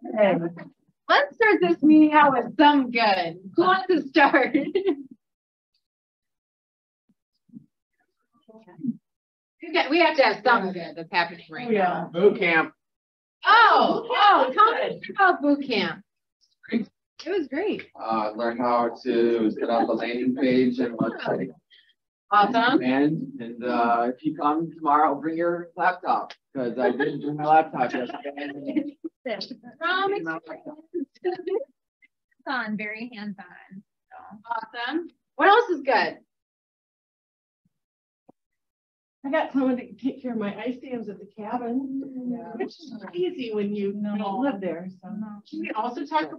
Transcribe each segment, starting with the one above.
Okay. Let's start this meeting out with some good. Who wants to start? We have to have some good that's happening right now. Boot camp. Oh, tell me about boot camp. It was great. Learn how to set up a landing page and website. Awesome. And if you come tomorrow, bring your laptop because I didn't bring my laptop yesterday. On, very hands-on. So. Awesome. What else is good? I got someone to take care of my ice dams at the cabin, which is easy when you don't live there. So. Can we also talk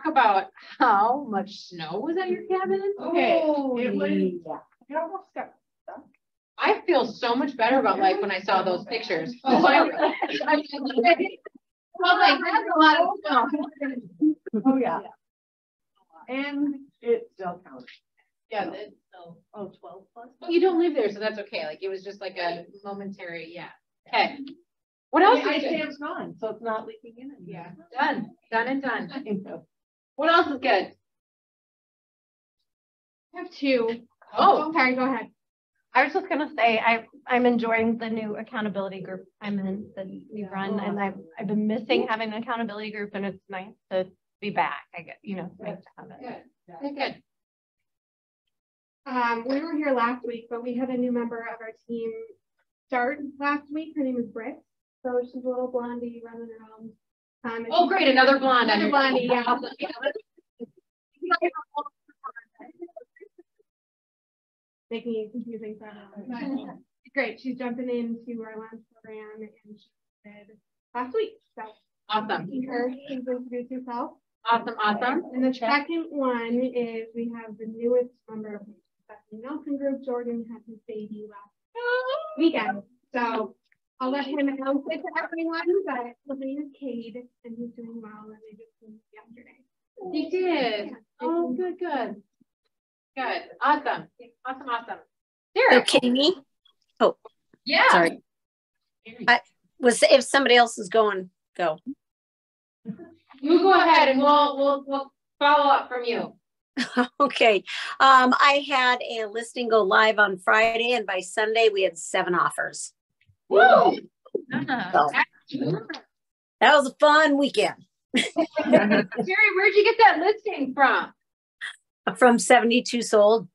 about how much snow was at your cabin? Okay, it was. I almost got stuck. I feel so much better about life when I saw those pictures. Oh, Well, like, that's a lot of snow. Oh yeah. And it still counts. Yeah, it's still. 12 plus. Well, you don't live there, so that's okay. Like it was just like a momentary, yeah. Okay. What else? The ice dam's gone, so it's not leaking in anymore. Yeah. Done and done. What else is good? I have two. Oh, sorry, go ahead. I was just gonna say I'm enjoying the new accountability group I'm in that we run, and I've been missing having an accountability group, and it's nice to be back. I get it's nice to have it. Good. We were here last week, but we had a new member of our team start last week. Her name is Britt. So she's a little blondie running around. Oh, great. Another blonde. Another blondie, yeah. Making it confusing for everyone. Great. She's jumping into our lunch program, and she did last week. So awesome. Her, please introduce yourself. Awesome. And the second one is we have the newest member of the Stephanie Nelson group. Jordan had his baby last weekend. So I'll let him announce it to everyone, but his name is Cade, and he's doing well, and they just moved yesterday. He did. Oh, good. Awesome. Derek. Okay, me? Oh, Yeah. sorry. If somebody else is going, go. You go ahead and we'll follow up from you. Okay. I had a listing go live on Friday, and by Sunday we had 7 offers. Woo! So, that was a fun weekend. Jerry, where'd you get that listing from? From 72 Sold.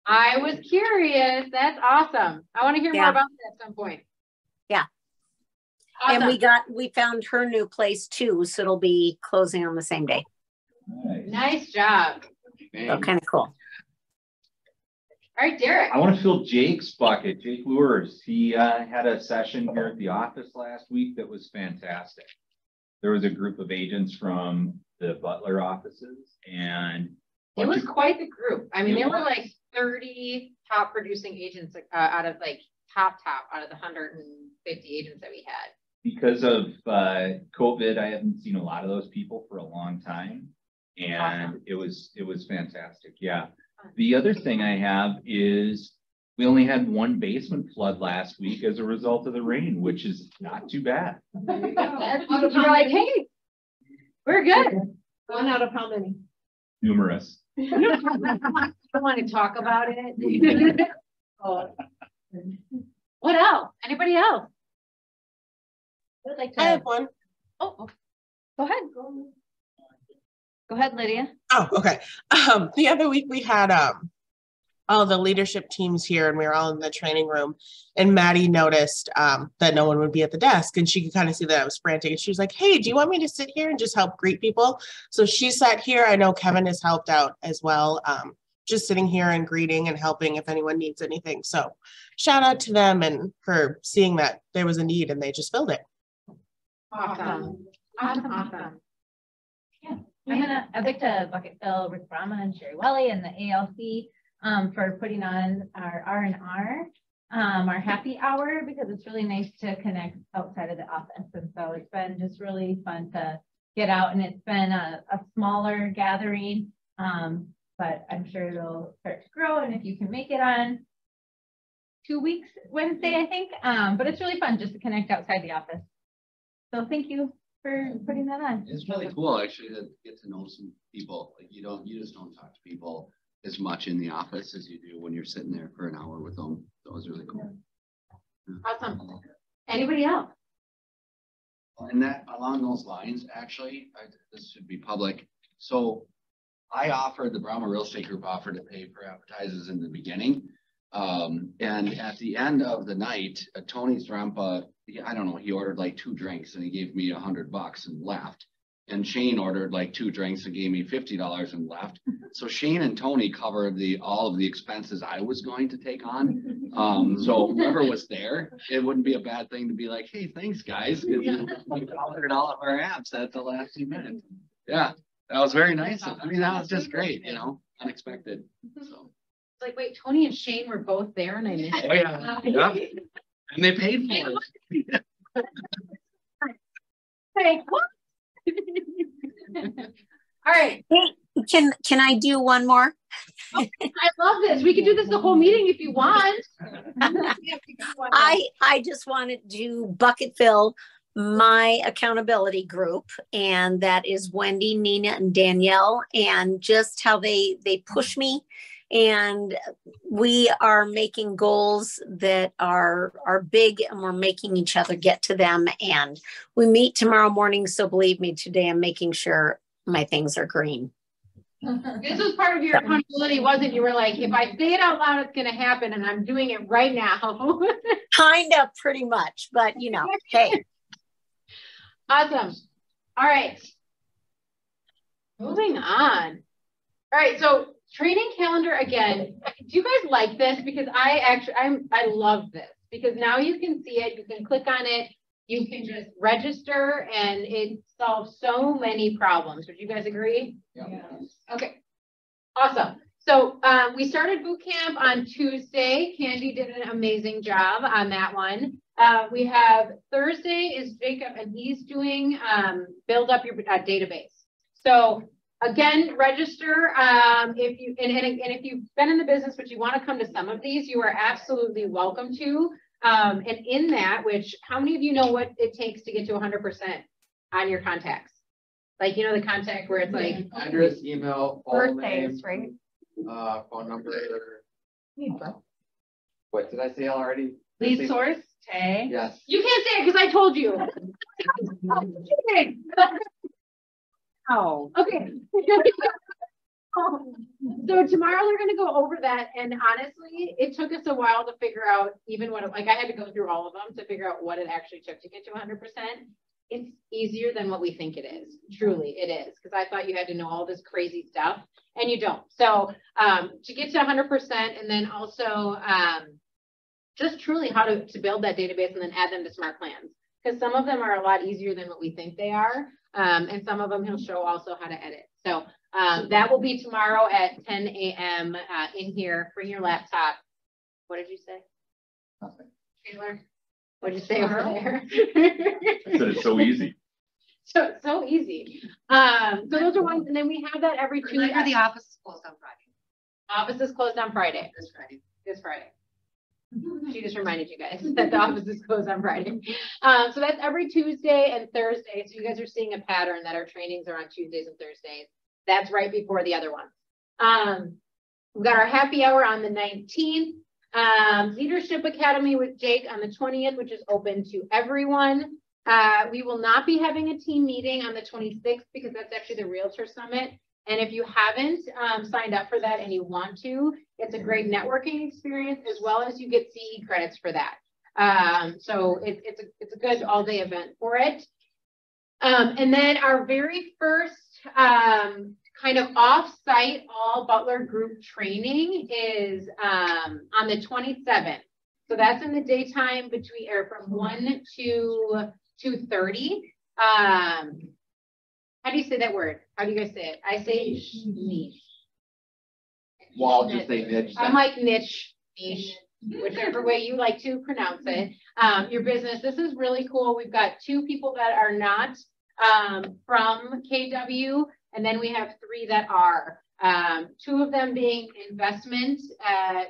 I was curious. That's awesome. I want to hear more about that at some point. Yeah. Awesome. And we found her new place too, so it'll be closing on the same day. Nice job. So kind of cool. All right, Derek. I want to fill Jake's bucket. Jake Lures. He had a session here at the office last week that was fantastic. There was a group of agents from the Butler offices, and it was quite the group. I mean, there were like 30 top producing agents out of like top out of the 150 agents that we had. Because of COVID, I haven't seen a lot of those people for a long time, and awesome. it was fantastic. Yeah. The other thing I have is we only had 1 basement flood last week as a result of the rain, which is not too bad. You're like, hey, we're good. 1 out of how many? Numerous. I don't want to talk about it. What else? Anybody else? I would like to. I have one. Oh, go ahead. Go ahead, Lydia. Oh, okay. The other week we had all the leadership teams here, and we were all in the training room, and Maddie noticed that no one would be at the desk, and she could kind of see that I was frantic, and she was like, hey, do you want me to sit here and just help greet people? So she sat here. I know Kevin has helped out as well, just sitting here and greeting and helping if anyone needs anything. So shout out to them and for seeing that there was a need and they just filled it. Awesome. Yeah. I'd like to bucket fill Rick Brahma and Sherry Welly and the ALC for putting on our R&R, our happy hour, because it's really nice to connect outside of the office. And so it's been just really fun to get out, and it's been a smaller gathering, but I'm sure it'll start to grow. And if you can make it on 2 weeks, Wednesday, I think, but it's really fun just to connect outside the office. So thank you for putting that on. It's really cool actually to get to know some people. Like you just don't talk to people as much in the office as you do when you're sitting there for an hour with them. So it was really cool. Awesome. Anybody else? And that along those lines, actually, this should be public. So I offered, the Brahma Real Estate Group offered to pay for advertisers in the beginning. And at the end of the night, Tony Strampa, I don't know, he ordered like 2 drinks and he gave me $100 and left. And Shane ordered like 2 drinks and gave me $50 and left. So Shane and Tony covered all of the expenses I was going to take on. So whoever was there, it wouldn't be a bad thing to be like, hey, thanks guys. We covered all of our apps at the last few minutes. Yeah, that was very nice. I mean, that was just great, you know, unexpected. So. It's like, wait, Tony and Shane were both there and I missed it. Oh yeah. Yeah. And they paid for it. Hey, what? All right. Can I do one more? Oh, I love this. We could do this the whole meeting if you want. I just wanted to bucket fill my accountability group, and that is Wendy, Nina, and Danielle, and just how they push me. And we are making goals that are big, and we're making each other get to them. And we meet tomorrow morning. So believe me, today I'm making sure my things are green. This was part of your accountability, wasn't you? Were like, if I say it out loud, it's going to happen. And I'm doing it right now. Kind of, pretty much. But, you know, hey. Awesome. All right. Moving on. All right. So training calendar again. Do you guys like this? Because I love this because now you can see it. You can click on it. You can just register and it solves so many problems. Would you guys agree? Yeah. Okay. Awesome. So we started boot camp on Tuesday. Candy did an amazing job on that one. We have Thursday is Jacob, and he's doing build up your database. So again, register if you and if you've been in the business but you want to come to some of these, you are absolutely welcome to. And in that, which how many of you know what it takes to get to 100% on your contacts? Like, you know, the contact where it's like address, email, Birthdays, right? Phone number. What did I say already? Lead source, tag. Yes. you can't say it because I told you. Oh. Okay. So tomorrow we're going to go over that, and honestly, it took us a while to figure out even what, like I had to go through all of them to figure out what it actually took to get to 100%. It's easier than what we think it is. Truly, it is, because I thought you had to know all this crazy stuff, and you don't. So to get to 100%, and then also just truly how to build that database and then add them to smart plans, because some of them are a lot easier than what we think they are, and some of them he'll show also how to edit. So that will be tomorrow at 10 a.m. In here. Bring your laptop. What did you say? Nothing. Taylor, what did you say over there? I said it's so easy. So easy. So those are ones, and then we have that every Tuesday. Remember, the office is closed on Friday. Office is closed on Friday. This Friday. This Friday. She just reminded you guys that the office is closed on Friday. So that's every Tuesday and Thursday. So you guys are seeing a pattern that our trainings are on Tuesdays and Thursdays. That's right before the other ones. We've got our happy hour on the 19th. Leadership Academy with Jake on the 20th, which is open to everyone. We will not be having a team meeting on the 26th because that's actually the Realtor Summit. And if you haven't signed up for that and you want to, it's a great networking experience, as well as you get CE credits for that. So it's a good all-day event for it. And then our very first kind of off-site all Butler group training is on the 27th. So that's in the daytime between or from 1 to 2:30. How do you say that word? How do you guys say it? I say niche. Well, I'll just say niche. I'm like niche, whichever way you like to pronounce it. Your business. This is really cool. We've got 2 people that are not from KW, and then we have 3 that are. 2 of them being investment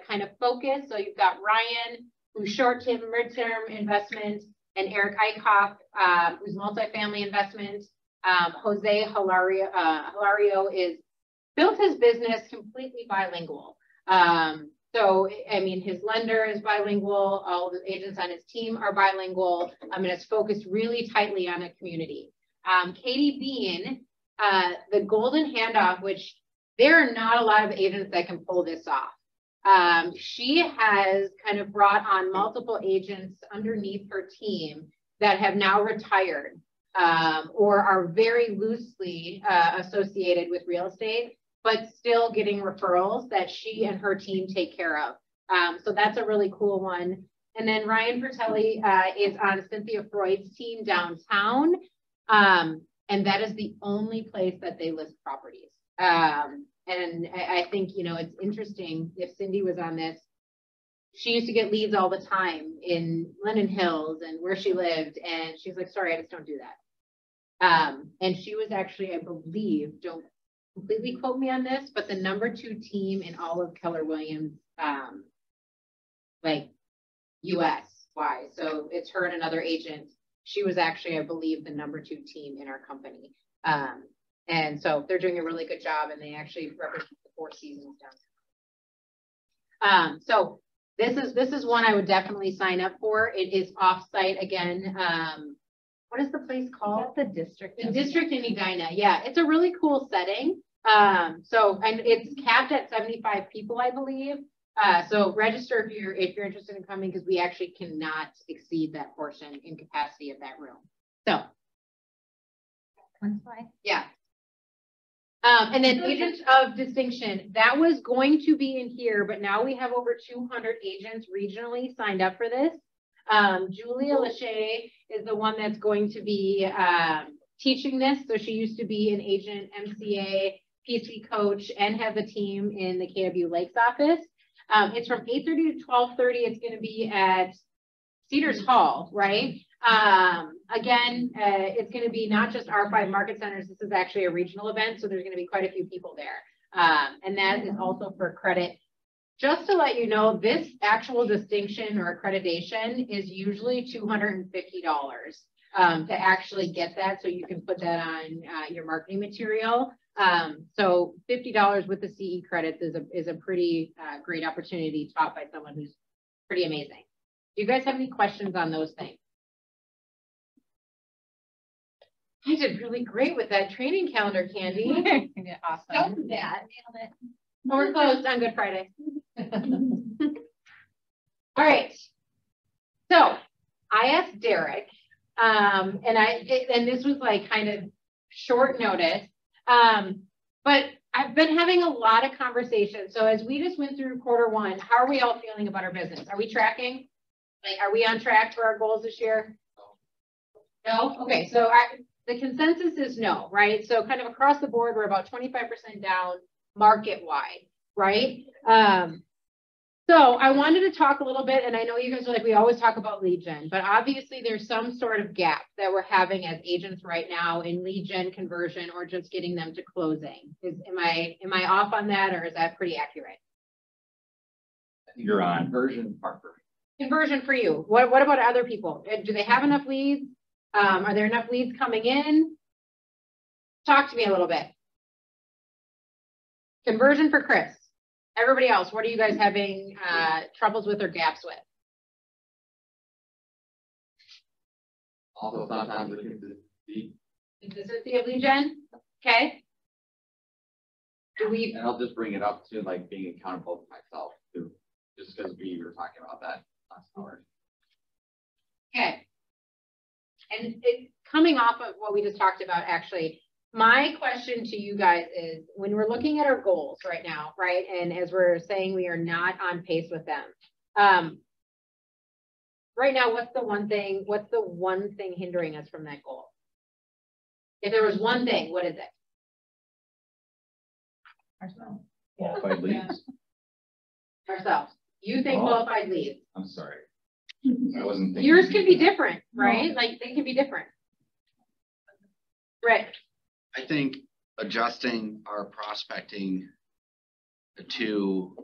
kind of focused. So you've got Ryan, who's short-term, mid-term investment, and Eric Eichhoff, who's multifamily investment. Jose Hilario is built his business completely bilingual. So, I mean, his lender is bilingual. All the agents on his team are bilingual. I mean, it's focused really tightly on a community. Katie Bean, the golden handoff, which there are not a lot of agents that can pull this off. She has kind of brought on multiple agents underneath her team that have now retired or are very loosely associated with real estate, but still getting referrals that she and her team take care of. So that's a really cool one. And then Ryan Bertelli is on Cynthia Freud's team downtown. And that is the only place that they list properties. And I think, you know, it's interesting if Cindy was on this, she used to get leads all the time in Linden Hills and where she lived. And she's like, sorry, I just don't do that. And she was actually, I believe, don't completely quote me on this, but the #2 team in all of Keller Williams, like US wise. So it's her and another agent. She was actually, I believe, the #2 team in our company. And so they're doing a really good job, and they actually represent the Four Seasons downtown. So this is one I would definitely sign up for. It is offsite again. What is the place called? The district. The district in Edina. Yeah, it's a really cool setting. So and it's capped at 75 people, I believe. So register if you're interested in coming, because we actually cannot exceed that portion in capacity of that room. So One slide. yeah. And then agents of distinction, that was going to be in here, but now we have over 200 agents regionally signed up for this. Julia Lachey is the one that's going to be teaching this. So she used to be an agent, MCA, PC coach, and has a team in the KW Lakes office. It's from 8:30 to 12:30. It's going to be at Cedars Hall, right? Again, it's going to be not just our 5 market centers. This is actually a regional event, so there's going to be quite a few people there. And that is also for credit. Just to let you know, this actual distinction or accreditation is usually $250 to actually get that, so you can put that on your marketing material. So $50 with the CE credits is a pretty great opportunity taught by someone who's pretty amazing. Do you guys have any questions on those things? I did really great with that training calendar, Candy. Yeah, awesome. Yeah. Nailed it. We're closed on Good Friday. All right. So I asked Derek, and this was like kind of short notice, but I've been having a lot of conversations. So as we just went through Q1, how are we all feeling about our business? Are we tracking? Like, are we on track for our goals this year? No? Okay, so the consensus is no, right? So kind of across the board, we're about 25% down market-wide, right? So I wanted to talk a little bit, and I know you guys are like, we always talk about lead gen, but obviously there's some sort of gap that we're having as agents right now in lead gen conversion or just getting them to closing. Am I off on that, or is that pretty accurate? You're on. Conversion for you. What about other people? Do they have enough leads? Are there enough leads coming in? Talk to me a little bit. Conversion for Chris. Everybody else, what are you guys having troubles with or gaps with? Also, sometimes the Consistency of lead gen. Okay. and I'll just bring it up to like being accountable to myself too, just because we were talking about that last hour. Okay. And coming off of what we just talked about, actually, my question to you guys is, when we're looking at our goals right now, right, and as we're saying we are not on pace with them, right now, what's the one thing hindering us from that goal? If there was one thing, what is it? Ourselves. Qualified leads. Ourselves. You think qualified leads. I'm sorry. I wasn't thinking. Yours can be different, right? Like they can be different. Right. I think adjusting our prospecting to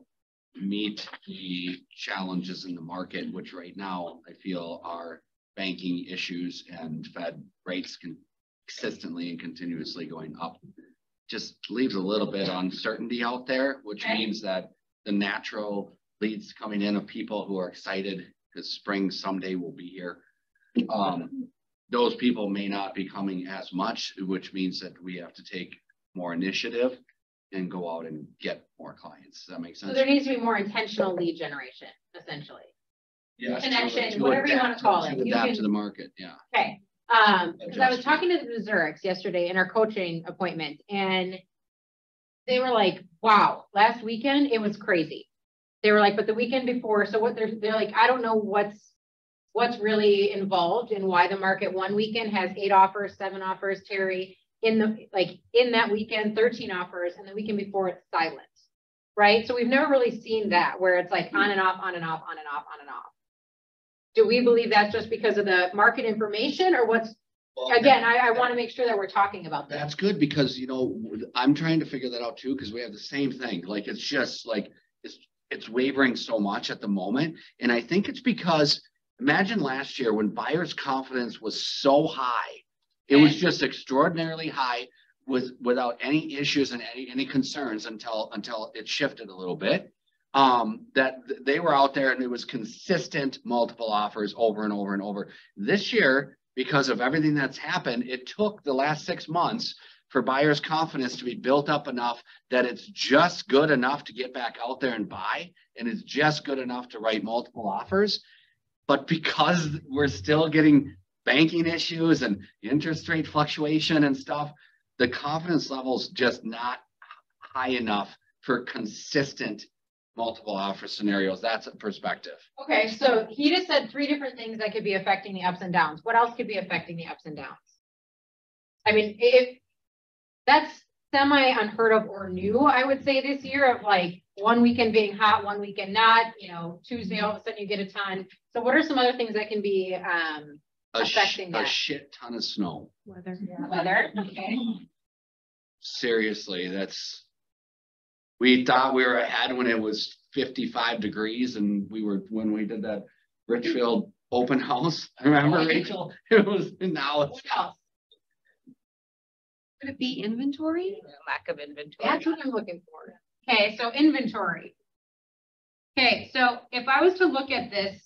meet the challenges in the market, which right now I feel are banking issues and Fed rates consistently and continuously going up just leaves a little bit of uncertainty out there, which means that the natural leads coming in of people who are excited because spring someday will be here. Those people may not be coming as much, which means that we have to take more initiative and go out and get more clients. Does that make sense? So there needs to be more intentional lead generation, essentially. Yes, Connection, whatever you want to call it. To adapt to the market, yeah. Okay. Because I was talking to the Zurichs yesterday in our coaching appointment, and they were like, wow, last weekend it was crazy. They were like, but the weekend before, so what they're like, I don't know what's really involved and why the market one weekend has 8 offers, 7 offers, Terry, in that weekend, 13 offers, and the weekend before it's silent. Right? So we've never really seen that where it's like on and off, on and off, on and off, on and off. Do we believe that's just because of the market information, or what's, again, I want to make sure that we're talking about that. That's good because, you know, I'm trying to figure that out too, because we have the same thing. Like, it's just like, it's wavering so much at the moment. And I think it's because, imagine last year when buyers' confidence was so high, it was just extraordinarily high without any issues and any concerns until it shifted a little bit. That they were out there and it was consistent multiple offers over and over and over. This year, because of everything that's happened, it took the last 6 months for buyers' confidence to be built up enough that it's just good enough to get back out there and buy, and it's just good enough to write multiple offers. But because we're still getting banking issues and interest rate fluctuation and stuff, the confidence level's just not high enough for consistent multiple offer scenarios. That's a perspective. Okay, so he just said 3 different things that could be affecting the ups and downs. What else could be affecting the ups and downs? I mean, if that's semi unheard of or new, I would say this year, of like one weekend being hot, one weekend not, you know, Tuesday, all of a sudden you get a ton. So what are some other things that can be affecting that? A shit ton of snow. Weather. Yeah. Weather, okay. Seriously, we thought we were ahead when it was 55 degrees and when we did that Richfield open house. Remember, Rachel? It was, now it's. What else? Could it be inventory? Lack of inventory. That's what I'm looking for. Okay, so inventory. Okay, so if I was to look at this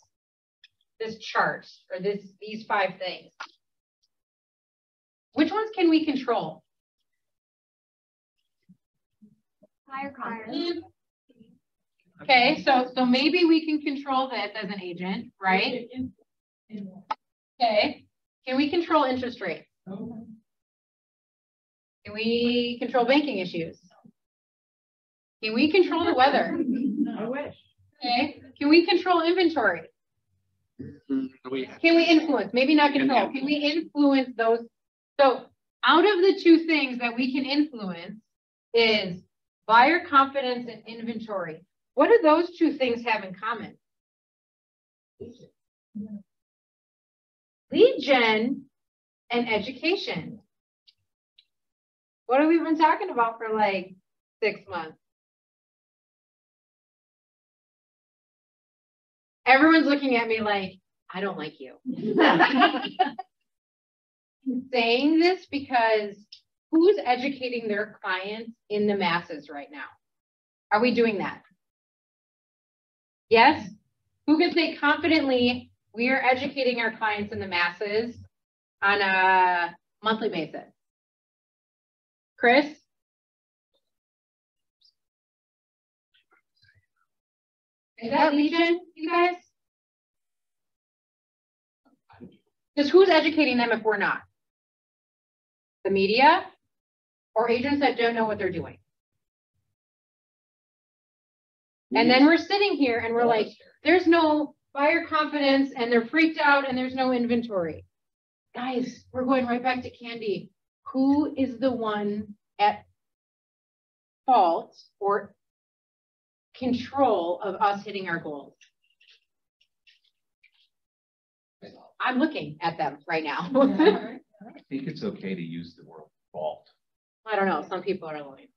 chart or these 5 things, which ones can we control? Higher confidence. Okay, so maybe we can control this as an agent, right? Okay, can we control interest rates? Can we control banking issues? Can we control the weather? I wish. Okay, can we control inventory? Can we influence? Maybe not control. Can we influence those? So out of the 2 things that we can influence is buyer confidence and inventory. What do those 2 things have in common? Lead gen and education. What have we been talking about for like 6 months? Everyone's looking at me like, I don't like you. I'm saying this because who's educating their clients in the masses right now? Are we doing that? Yes? Who can say confidently we are educating our clients in the masses on a monthly basis? Chris? Is that Legion, you guys? Because who's educating them if we're not? The media or agents that don't know what they're doing? And then we're sitting here and we're like, there's no buyer confidence and they're freaked out and there's no inventory. Guys, we're going right back to Candy. Who is the one at fault or control of us hitting our goals? I'm looking at them right now. I think it's okay to use the word fault. I don't know. Some people are lying.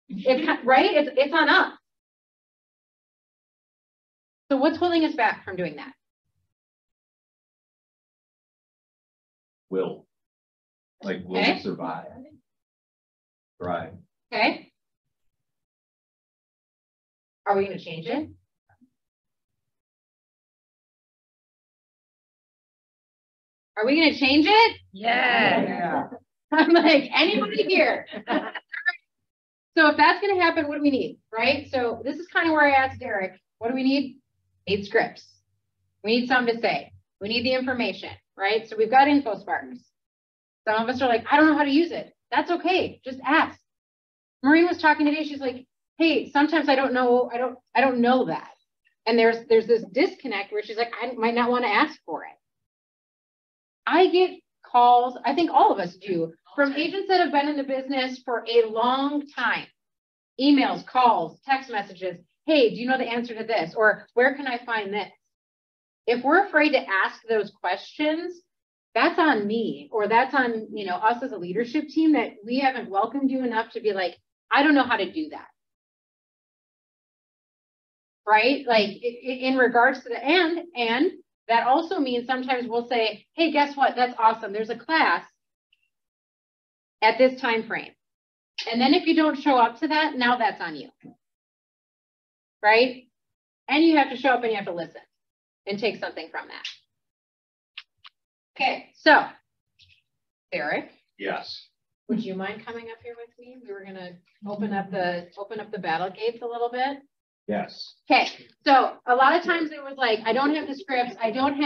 It's right. It's on us. So what's holding us back from doing that? Will. Like, will Okay. survive. Right. Okay. Are we gonna change it? Are we gonna change it? Yeah. I'm like, anybody here? So if that's gonna happen, what do we need, right? So this is kind of where I asked Derek, what do we need? 8 scripts. We need something to say. We need the information, right? So we've got InfoSparks. Some of us are like, I don't know how to use it. That's okay. Just ask. Maureen was talking today. She's like, hey, sometimes I don't know. I don't know that. And there's this disconnect where she's like, I might not want to ask for it. I get calls, I think all of us do, from agents that have been in the business for a long time. Emails, calls, text messages. Hey, do you know the answer to this? Or where can I find this? If we're afraid to ask those questions, that's on me, or that's on, you know, us as a leadership team, that we haven't welcomed you enough to be like, I don't know how to do that. Right? Like in regards to the, and that also means sometimes we'll say, hey, guess what? That's awesome. There's a class at this time frame. And then if you don't show up to that, now that's on you. Right? And you have to show up and you have to listen and take something from that. Okay, so Eric. Yes. Would you mind coming up here with me? We were gonna open up the battle gates a little bit. Yes. Okay, so a lot of times it was like, I don't have the scripts, I don't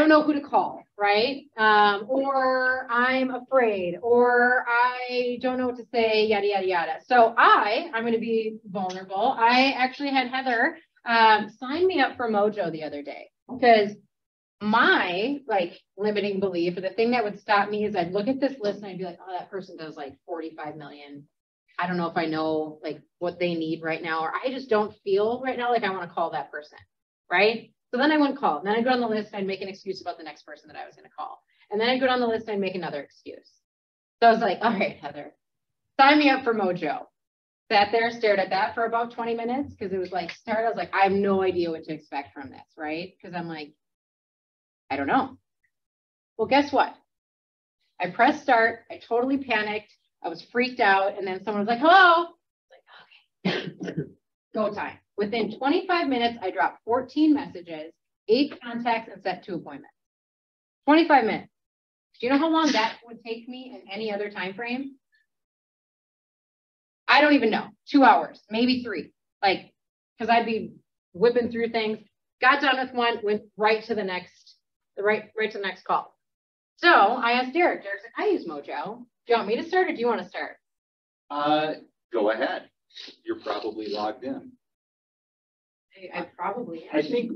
know who to call, right? Or I'm afraid, or I don't know what to say, yada, yada, yada. So I'm going to be vulnerable. I actually had Heather sign me up for Mojo the other day, because my like limiting belief, or the thing that would stop me, is I'd look at this list and I'd be like, oh, that person does like 45 million. I don't know if I know like what they need right now, or I just don't feel right now like I want to call that person, right? So then I wouldn't call. And then I'd go down the list and I'd make an excuse about the next person that I was going to call. And then I'd go down the list and I'd make another excuse. So I was like, all right, Heather, sign me up for Mojo. Sat there, stared at that for about 20 minutes, because it was like I was like, I have no idea what to expect from this, right? Because I'm like, I don't know. Well, guess what? I pressed start. I totally panicked. I was freaked out. And then someone was like, hello. I was like, okay, go time. Within 25 minutes, I dropped 14 messages, 8 contacts, and set 2 appointments. 25 minutes. Do you know how long that would take me in any other time frame? I don't even know. 2 hours, maybe 3. Like, because I'd be whipping through things. Got done with one, went right to the next, right to the next call. So I asked Derek. Derek said, I use Mojo. Do you want me to start, or do you want to start? Go ahead. You're probably logged in. I probably am. I think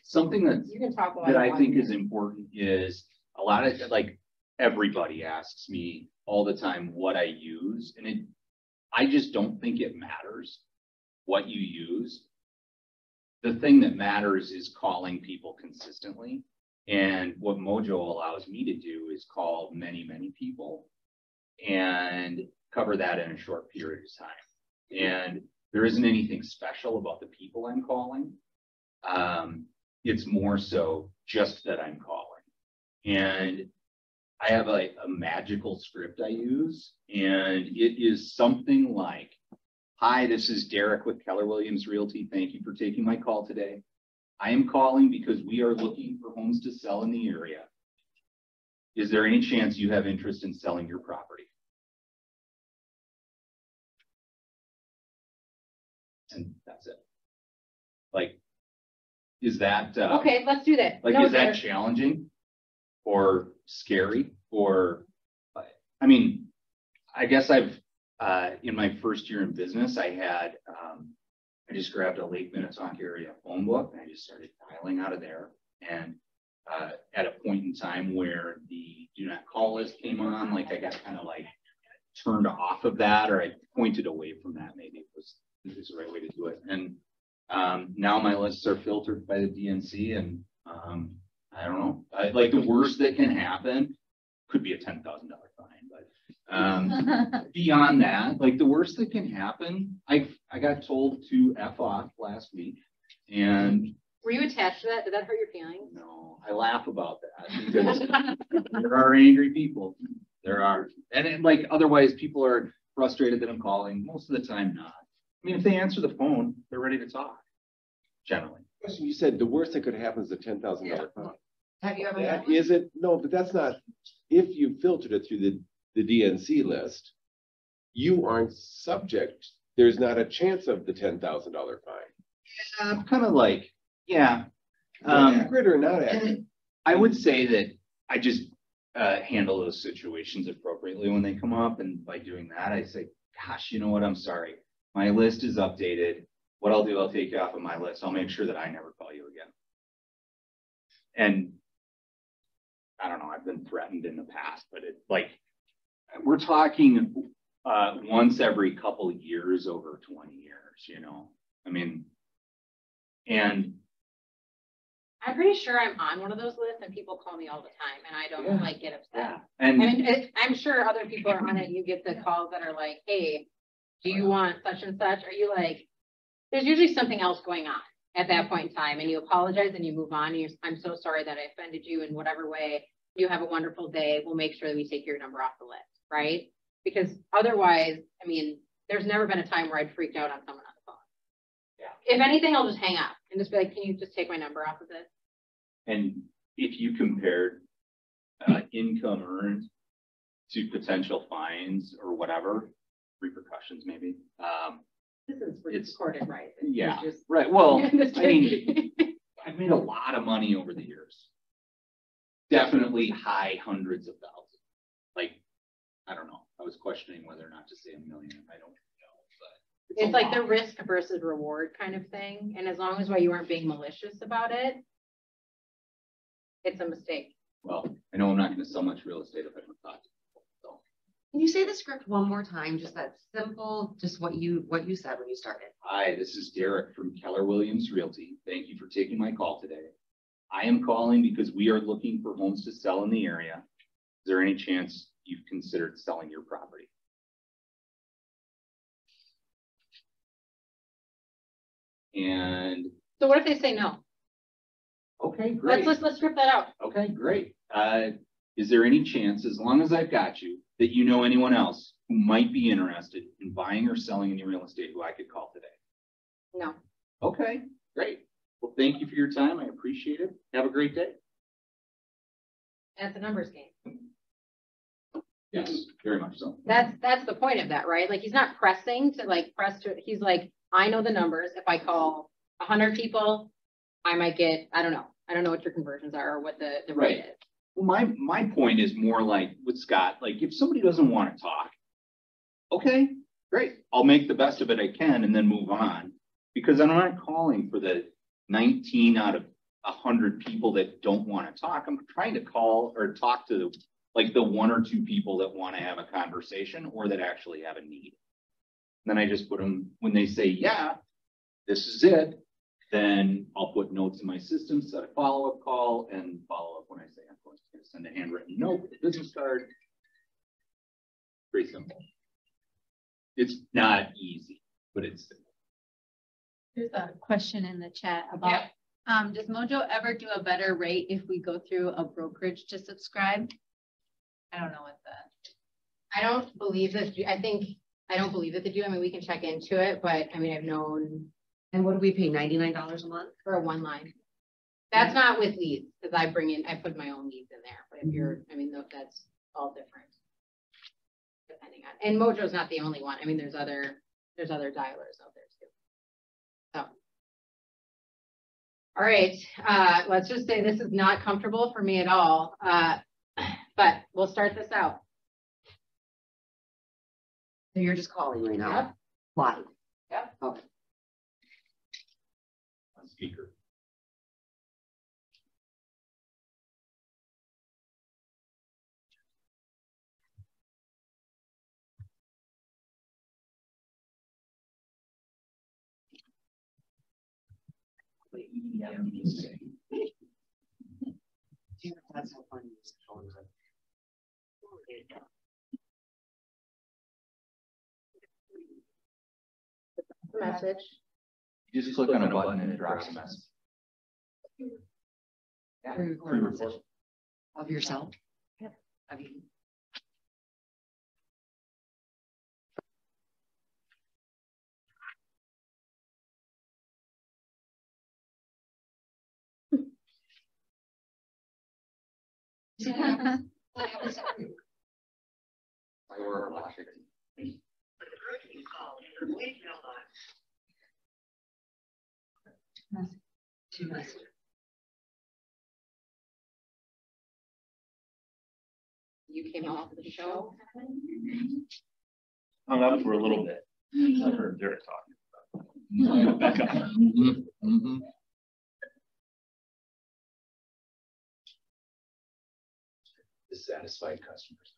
something You can talk while that I watch think it. is important is a lot of, like, everybody asks me all the time what I use, and I just don't think it matters what you use. The thing that matters is calling people consistently. And what Mojo allows me to do is call many, many people and cover that in a short period of time. And there isn't anything special about the people I'm calling. It's more so just that I'm calling. And I have a magical script I use, and it is something like, hi, this is Derek with Keller Williams Realty. Thank you for taking my call today. I am calling because we are looking for homes to sell in the area. Is there any chance you have interest in selling your property? And that's it. Like, is that okay, let's do that. Like, no, is that challenging or scary? Or, I mean, I guess I've in my first year in business, I had I just grabbed a Lake Minnetonka area phone book and I just started dialing out of there. And at a point in time where the do not call list came on, like I got kind of like turned off of that, or I pointed away from that. Maybe was the right way to do it. And now my lists are filtered by the DNC, and I don't know. Like, the worst that can happen could be a $10,000 fine, but beyond that, like, the worst that can happen, I got told to F off last week, and Were you attached to that? Did that hurt your feelings? No, I laugh about that because there are angry people. There are, and like otherwise people are frustrated that I'm calling. Most of the time, not. I mean, if they answer the phone, they're ready to talk. Generally. You said the worst that could happen is a $10,000 fine. Have you ever? That isn't, no, but that's not, if you filtered it through the DNC list, you aren't subject. There's not a chance of the $10,000 fine. Yeah, I'm kind of like, yeah. Accurate or not accurate? I would say that I just handle those situations appropriately when they come up. And by doing that, I say, gosh, you know what? I'm sorry. My list is updated. What I'll do, I'll take you off of my list. I'll make sure that I never call you again. And I don't know, I've been threatened in the past, but it's like, we're talking once every couple of years over 20 years, you know? I mean, and I'm pretty sure I'm on one of those lists and people call me all the time and I don't like get upset. yeah. And I mean, I'm sure other people are on it. You get the calls that are like, hey, do you want such and such? Are you like, there's usually something else going on at that point in time and you apologize and you move on. And I'm so sorry that I offended you in whatever way. You have a wonderful day. We'll make sure that we take your number off the list, right? Because otherwise, I mean, there's never been a time where I'd freaked out on someone on the phone. Yeah. If anything, I'll just hang up and just be like, can you just take my number off of this? And if you compared income earned to potential fines or whatever, repercussions maybe. This is recorded, right? Yeah, Just, right. Well, I mean, I've made a lot of money over the years. Definitely high hundreds of thousands. Like, I don't know. I was questioning whether or not to say $1 million. I don't know, but it's like the risk versus reward kind of thing. And as long as you weren't being malicious about it, it's a mistake. Well, I know I'm not going to sell much real estate if I don't talk to people. So. Can you say the script one more time? Just that simple, just what you said when you started. Hi, this is Derek from Keller Williams Realty. Thank you for taking my call today. I am calling because we are looking for homes to sell in the area. Is there any chance you've considered selling your property? And so what if they say no? Okay, great. Let's strip that out. Okay, great. Is there any chance, as long as I've got you, that you know anyone else who might be interested in buying or selling any real estate who I could call today? No. Okay, great. Well, thank you for your time. I appreciate it. Have a great day. That's a numbers game. Yes, very much so. That's the point of that, right? Like he's not pressing to like press to, he's like, I know the numbers. If I call 100 people, I might get, I don't know what your conversions are or what the rate is. Well, my point is more like with Scott, like if somebody doesn't want to talk, okay, great. I'll make the best of it I can and then move on, because I'm not calling for the 19 out of 100 people that don't want to talk. I'm trying to call or talk to like the 1 or 2 people that want to have a conversation or that actually have a need. And then I just put them, when they say, yeah, this is it, then I'll put notes in my system, set a follow-up call, and follow up when I say I'm going to send a handwritten note with a business card. Pretty simple. It's not easy, but it's simple. There's a question in the chat about, does Mojo ever do a better rate if we go through a brokerage to subscribe? I don't know what I don't believe that. I don't believe that they do. I mean, we can check into it, but I mean, I've known. And what do we pay? $99 a month for a 1 line. That's not with leads, because I put my own leads in there. But if you're, I mean, that's all different. Depending on, and Mojo's not the only one. I mean, there's other dialers out there too. So, all right, let's just say this is not comfortable for me at all. But we'll start this out. So you're just calling right now? Yep. Live? Yep. Okay. On speaker. That's how funny this is. Message. You just click on a button and it drops a message. Yeah. Pre-recorded session of yourself? Yep. Of you. What happens to you? I were watching. Too much. You came off the show. Hung up for a little bit. I heard Derek talking. Back up. Mm-hmm. Dissatisfied customers.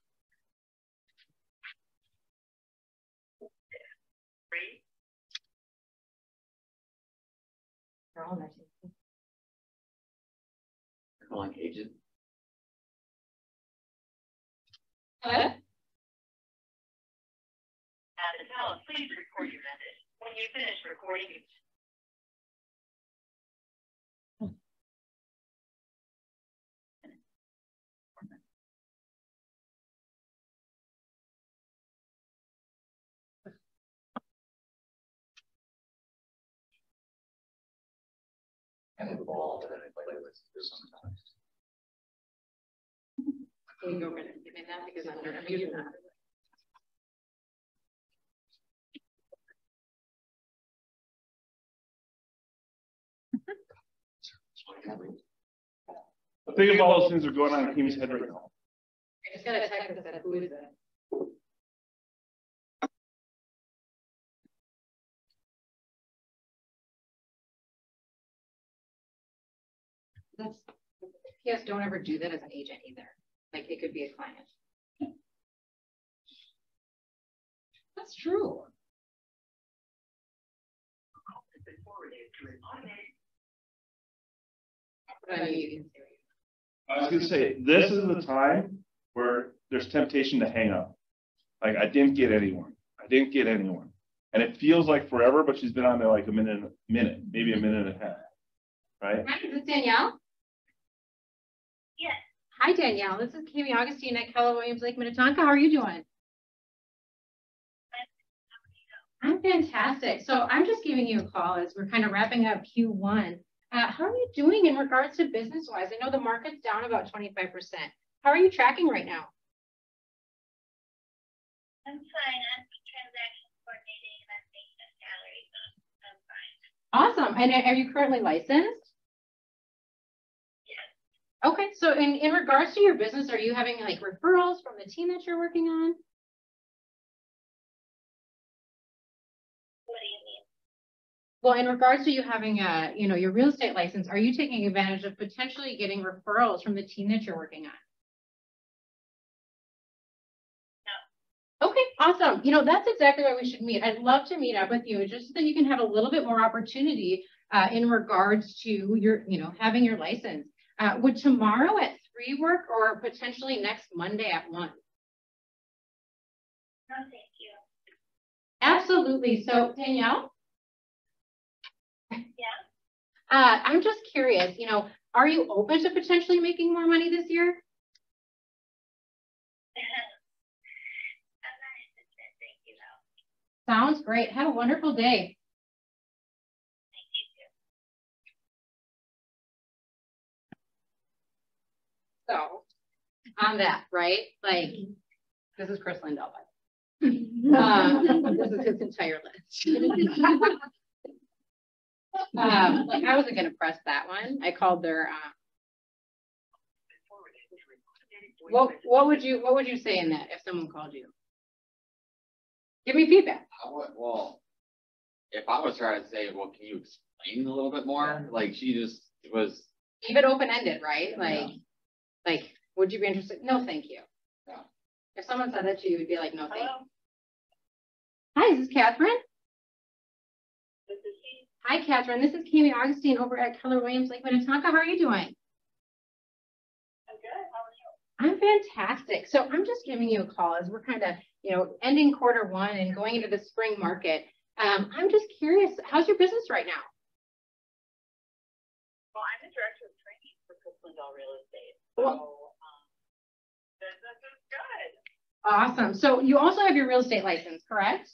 Calling agent. Hello? At the tone, please record your message. When you finish recording, And the ball that I play with sometimes. Can you go over and give me that because I'm using that. Think of all those things that are going on in Kimi's head right now. I just got a text that said, who is it? That's, yes, don't ever do that as an agent either. Like it could be a client. That's true. I was gonna say, this is the time where there's temptation to hang up. Like, I didn't get anyone. I didn't get anyone. And it feels like forever, but she's been on there like a minute, maybe a minute and a half. Right? Hi, is this Danielle? Yes. Hi, Danielle. This is Kimi Augustine at Keller Williams Lake Minnetonka. How are you doing? I'm fantastic. So I'm just giving you a call as we're kind of wrapping up Q1. How are you doing in regards to business-wise? I know the market's down about 25%. How are you tracking right now? I'm fine. I'm transaction coordinating and I'm making a salary, so I'm fine. Awesome. And are you currently licensed? Yes. Okay. So in regards to your business, are you having like referrals from the team that you're working on? What do you mean? Well, in regards to you having your real estate license, are you taking advantage of potentially getting referrals from the team that you're working on? No. Okay, awesome. That's exactly why we should meet. I'd love to meet up with you just so that you can have a little bit more opportunity in regards to your, having your license. Would tomorrow at 3 work or potentially next Monday at 1? No, thank you. Absolutely. So Danielle? Yeah. I'm just curious, are you open to potentially making more money this year? I'm not interested. Thank you, though. Sounds great. Have a wonderful day. Thank you, too. So on that, right? Like, this is Chris Lindahl. This is his entire list. Like I wasn't going to press that one. I called their, what would you say in that if someone called you? Give me feedback. Well, if I was trying to say, well, can you explain a little bit more? Like she just was. Keep it open-ended, right? Like, would you be interested? No, thank you. Yeah. If someone said that to you, you'd be like, no, thank you. Hi, is this Catherine? This is she. Hi, Catherine. This is Kimi Augustine over at Keller Williams Lake Minnetonka. How are you doing? I'm good. How are you? I'm fantastic. So I'm just giving you a call as we're kind of, ending Q1 and going into the spring market. I'm just curious, how's your business right now? Well, I'm a direct Crystal Real Estate. Well, So business is good. awesome. So you also have your real estate license, correct?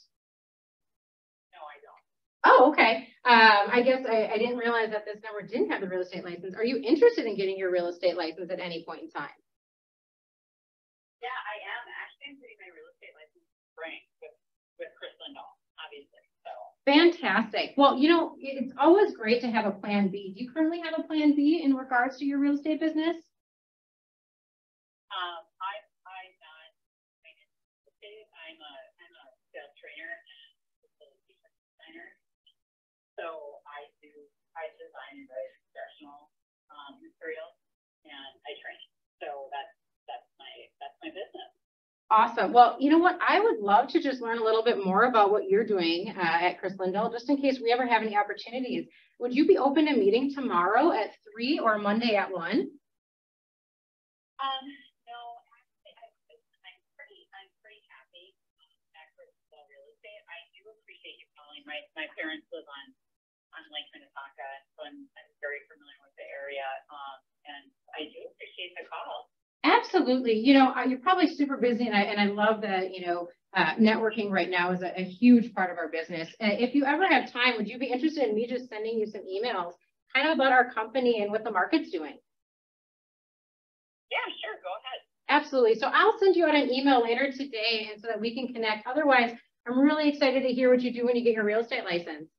No, I don't. Oh, okay. I guess I didn't realize that this number didn't have the real estate license. Are you interested in getting your real estate license at any point in time? Yeah, I am. Actually, I'm getting my real estate license in spring with Chris Lindahl, obviously. So Fantastic. Well, you know, it's always great to have a plan B. Do you currently have a plan B in regards to your real estate business? I'm not interested. I'm a sales trainer and facility designer. So I design and write professional materials and I train. So that's my business. Awesome. Well, you know what? I would love to just learn a little bit more about what you're doing at Chris Lindahl, just in case we ever have any opportunities. Would you be open to meeting tomorrow at 3 or Monday at 1? No, actually, I'm pretty happy at Chris Lindahl Real Estate. I do appreciate you calling. My parents live on Lake Minnetonka, so I'm very familiar with the area, and I do appreciate the call. Absolutely. You know, you're probably super busy, and I love that, you know, networking right now is a huge part of our business. If you ever have time, would you be interested in me just sending you some emails kind of about our company and what the market's doing? Yeah, sure. Go ahead. Absolutely. So I'll send you out an email later today, and so that we can connect. Otherwise, I'm really excited to hear what you do when you get your real estate license.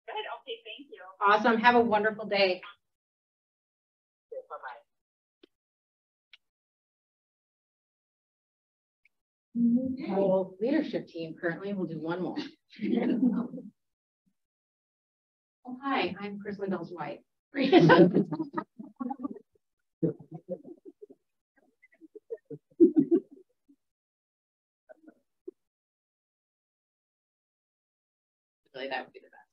Good. Okay. Thank you. Awesome. Have a wonderful day. Bye-bye. Whole leadership team currently will do one more. Oh, hi, I'm Chris Lindahl's wife. Really, that would be the best.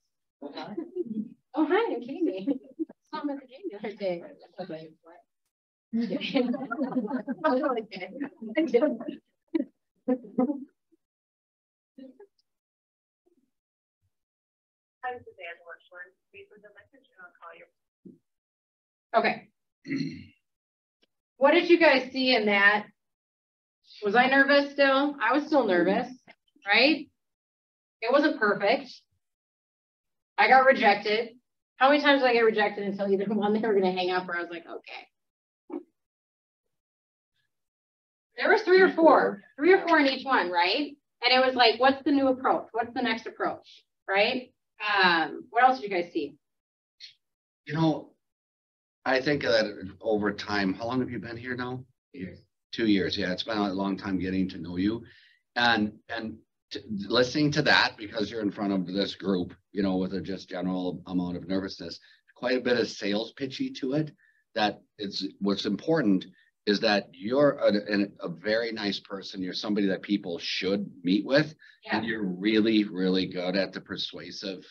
Oh, hi, I'm Jamie. Saw him at the game the other day. Hi, this is Angela Schwartz. Please leave a message and I'll call you. Okay. What did you guys see in that? Was I nervous still? I was still nervous, right? It wasn't perfect. I got rejected. How many times did I get rejected until either one they were going to hang up or I was like, okay. There was three or four in each one, right? And it was like, what's the new approach? What's the next approach, right? What else did you guys see? You know, I think that over time, how long have you been here now? 2 years. 2 years, yeah. It's been a long time getting to know you. And listening to that, because you're in front of this group, you know, with a just general amount of nervousness, quite a bit of sales pitchy to it, that it's what's important is that you're a very nice person. You're somebody that people should meet with. Yeah. And you're really, really good at the persuasive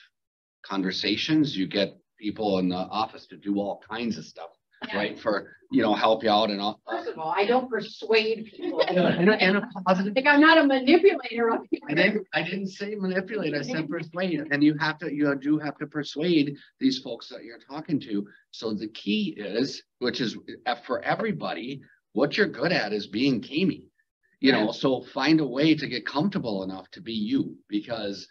conversations. You get people in the office to do all kinds of stuff, yeah. Right? For, you know, help you out and all. First of all, I don't persuade people. And a positive. I think I'm not a manipulator of people. I didn't say manipulate. I said persuade. And you do have to persuade these folks that you're talking to. So the key is, which is for everybody, what you're good at is being Kami. You know, so find a way to get comfortable enough to be you, because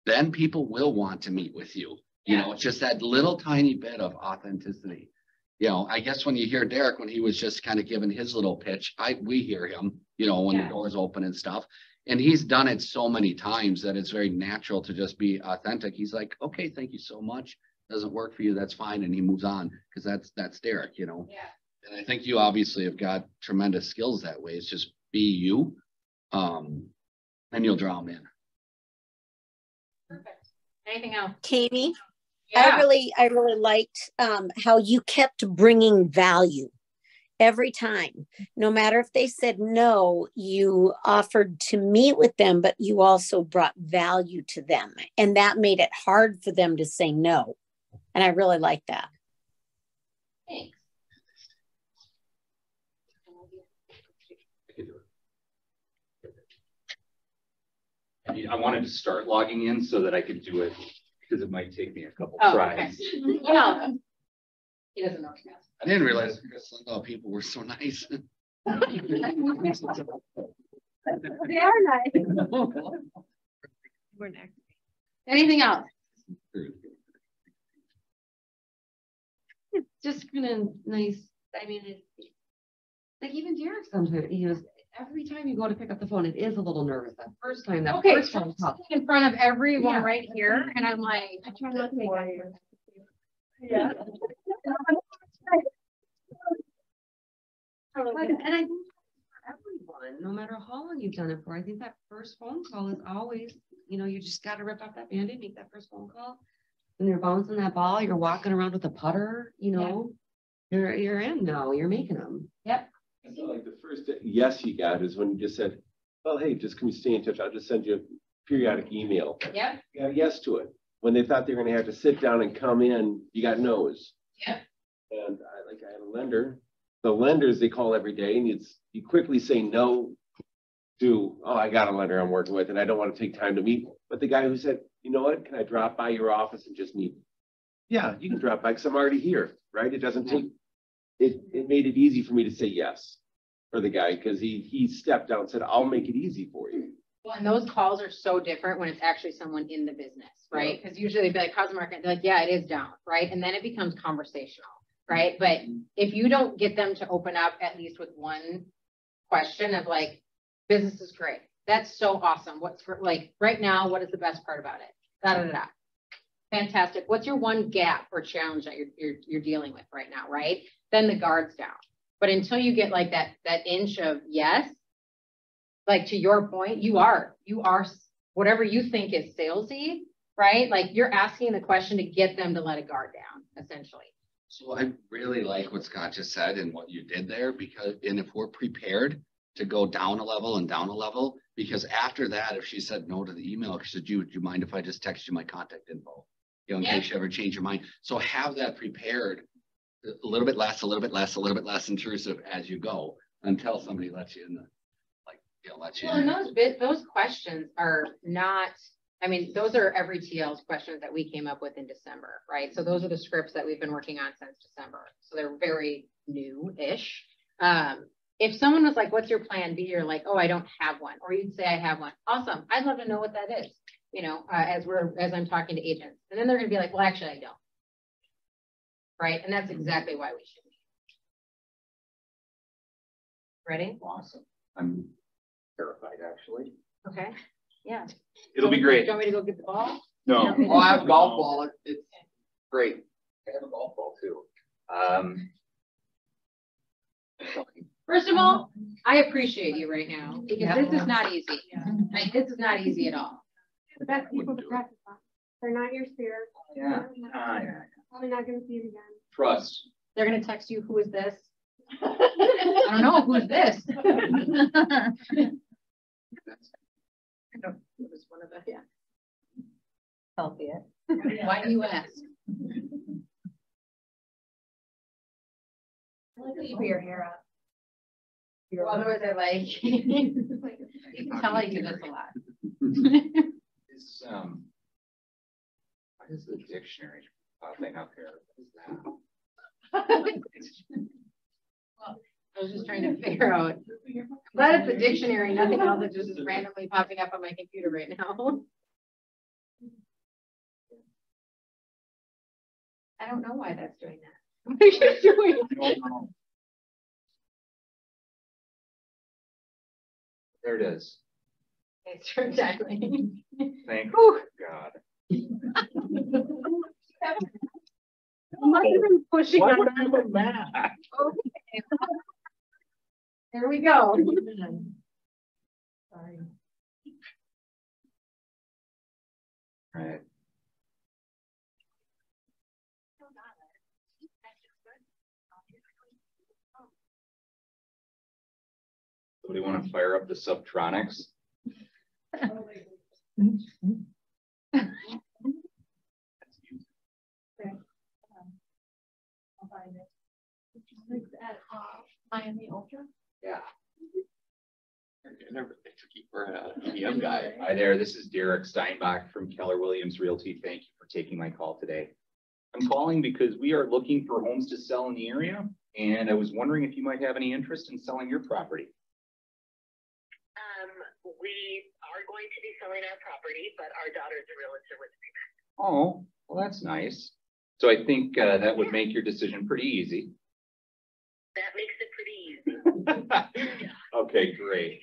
then people will want to meet with you. You know, it's just that little tiny bit of authenticity. You know, I guess when you hear Derek, when he was just kind of giving his little pitch, we hear him, you know, when the doors open and stuff. And he's done it so many times that it's very natural to just be authentic. He's like, okay, thank you so much. Doesn't work for you, that's fine. And he moves on, because that's Derek, you know. Yeah. And I think you obviously have got tremendous skills that way. It's just be you, and you'll draw them in. Perfect. Anything else? Kami? Yeah. I really liked how you kept bringing value every time. No matter if they said no, you offered to meet with them, but you also brought value to them. And that made it hard for them to say no. And I really like that. Thanks. I wanted to start logging in so that I could do it, because it might take me a couple tries. Okay. Well, He doesn't know what he has. I didn't realize Sundown people were so nice. They are nice. We're next. Anything else? It's just kind of nice. I mean, it's like even Derek sometimes, he goes, every time you go to pick up the phone, it is a little nervous. That first time, that Okay, first so phone I'm call. sitting in front of everyone Yeah. right here, and I'm like, I try not to make eye contact. Yeah. And I think for everyone, no matter how long you've done it for, I think that first phone call is always, you know, you just got to rip off that Band-Aid, make that first phone call. When you're bouncing that ball, you're walking around with a putter, you know, you're in now, you're making them. Yep. I feel like the first yes you got is when you just said, well, hey, just can we stay in touch? I'll just send you a periodic email. Yep. You got a yes to it. When they thought they were going to have to sit down and come in, you got no's. Yep. And I had a lender. The lenders they call every day, and you quickly say no to, oh, I got a lender I'm working with, and I don't want to take time to meet. But the guy who said, you know what, can I drop by your office and just meet? Yeah, you can drop by because I'm already here, right? It doesn't take. It made it easy for me to say yes for the guy because he stepped out and said, I'll make it easy for you. Well, and those calls are so different when it's actually someone in the business, right? Because usually they'd be like, how's the market? They're like, yeah, it is down, right? And then it becomes conversational, right? But if you don't get them to open up at least with one question of like, business is great. That's so awesome. What's for like right now, what is the best part about it? Da, da, da, da. Fantastic. What's your one gap or challenge that you're dealing with right now, right? Then the guard's down. But until you get like that inch of yes, like to your point, you are whatever you think is salesy, right? Like you're asking the question to get them to let a guard down, essentially. So I really like what Scott just said and what you did there and if we're prepared to go down a level, because after that, if she said no to the email, she said, would you mind if I just text you my contact info? You know, in case you ever change your mind. So have that prepared a little bit less intrusive as you go until somebody lets you in the, like, you know, lets you Well, in. and those questions are not, I mean, those are every TL's questions that we came up with in December, right? So those are the scripts that we've been working on since December. So they're very new-ish. If someone was like, what's your plan B? You're like, oh, I don't have one. Or you'd say I have one. Awesome. I'd love to know what that is, you know, as I'm talking to agents. And then they're going to be like, well, actually, I don't. Right. And that's exactly why we should be. Ready? Awesome. I'm terrified, actually. Okay. Yeah. It'll be great. Do you want me to go get the ball? No. Oh, I have a golf ball. It's great. I have a golf ball too. First of all, I appreciate you right now because this is not easy. Like, this is not easy at all. The best people to practice on. They're not your sphere. Yeah. Probably not going to see it again. Trust. They're going to text you, who is this? I don't know, who is this? I don't, it was one of the, yeah. Healthy it. Why do you ask? I like that you put your hair up. Well, otherwise I like, you can tell I do this a lot. What is the dictionary thing up here? What is that? Well, I was just trying to figure out. I'm glad it's a dictionary, nothing else that just is randomly popping up on my computer right now. I don't know why that's doing that. What are you doing? I don't know. There it is. It's for dialing. Thank Whew. God. I must have been pushing Why on would I put that? Okay. There we go. Sorry. Right. Somebody want to fire up the Subtronics? Miami Ultra. Yeah. I never took you for a PM guy. Hi there, this is Derek Steinbach from Keller Williams Realty. Thank you for taking my call today. I'm calling because we are looking for homes to sell in the area, and I was wondering if you might have any interest in selling your property. We are going to be selling our property, but our daughter's a realtor with me. Oh, well, that's nice. So I think that would make your decision pretty easy. That makes it pretty easy. Okay, great.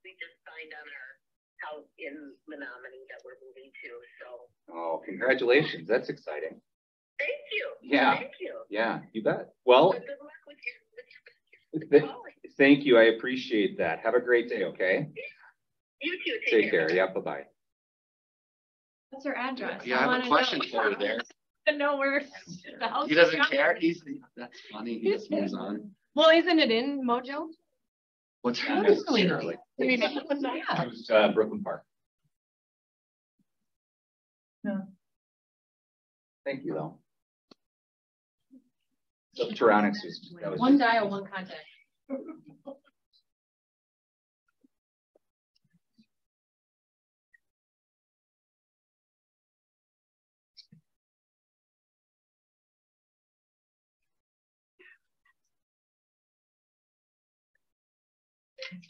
We just signed on our house in Menominee that we're moving to, so. Oh, congratulations. That's exciting. Thank you. Yeah. Thank you. Yeah, you bet. Well, Good luck with your thank you. I appreciate that. Have a great day, okay? You too. Take care. Yeah, bye-bye. What's her address? Yeah, I have a question for you there. To know where. He doesn't care. That's funny. He just moves on. Well, isn't it in Mojo? What's Not necessarily. Maybe not. It was Brooklyn Park. Yeah. Thank you, though. So Pteronics was, that was One dial, one contact.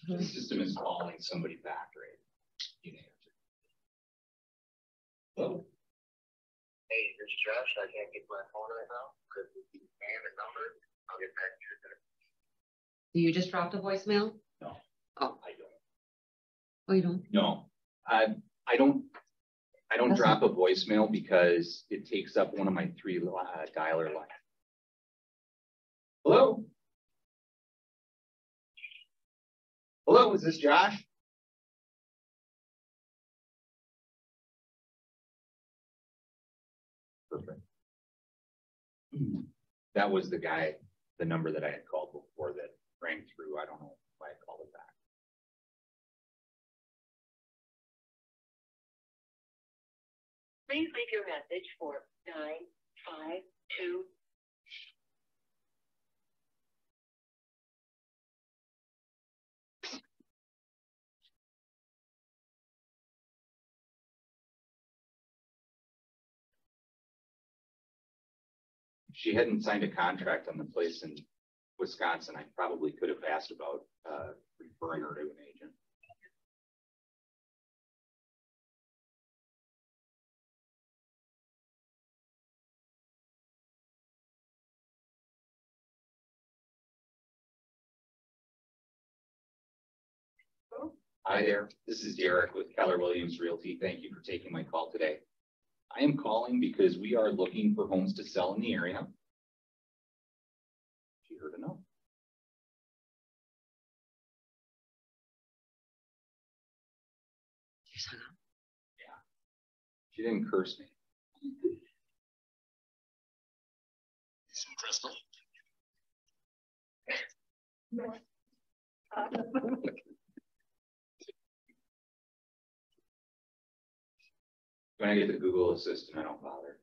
the system is calling somebody back, right? You can answer. Hello? Hey, this is Josh. I can't get my phone right now because it's the number. I'll get back to you in a minute. Do you just dropped a voicemail? No. Oh. I don't. Oh, you don't? No, I don't drop a voicemail because it takes up one of my 3 dialer lines. Hello? Hello, is this Josh? Perfect. That was the guy, the number that I had called before that rang through. I don't know why I called it back. Please leave your message for 952. If she hadn't signed a contract on the place in Wisconsin, I probably could have asked about referring her to an agent. Hi there, this is Derek with Keller Williams Realty. Thank you for taking my call today. I am calling because we are looking for homes to sell in the area. She heard a no. Yeah, she didn't curse me. Some crystal. When I get the Google Assistant, I don't bother.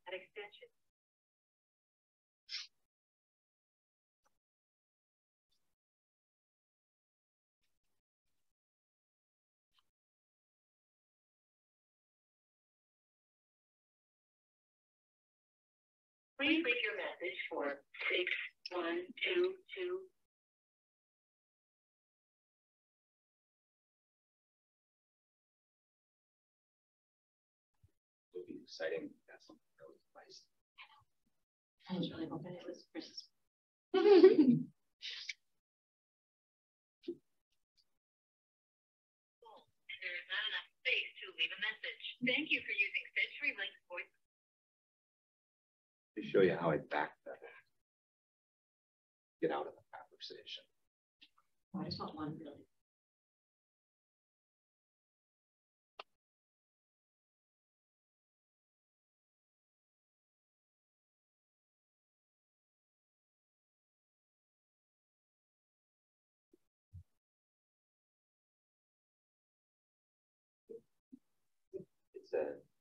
That extension. Please leave your message for 6122. It'll be exciting. That's something really nice. I was really hoping it was Chris. There is not enough space to leave a message. Thank you for using CenturyLink's voice. To show you how I back that. Get out of the conversation. I just want one really.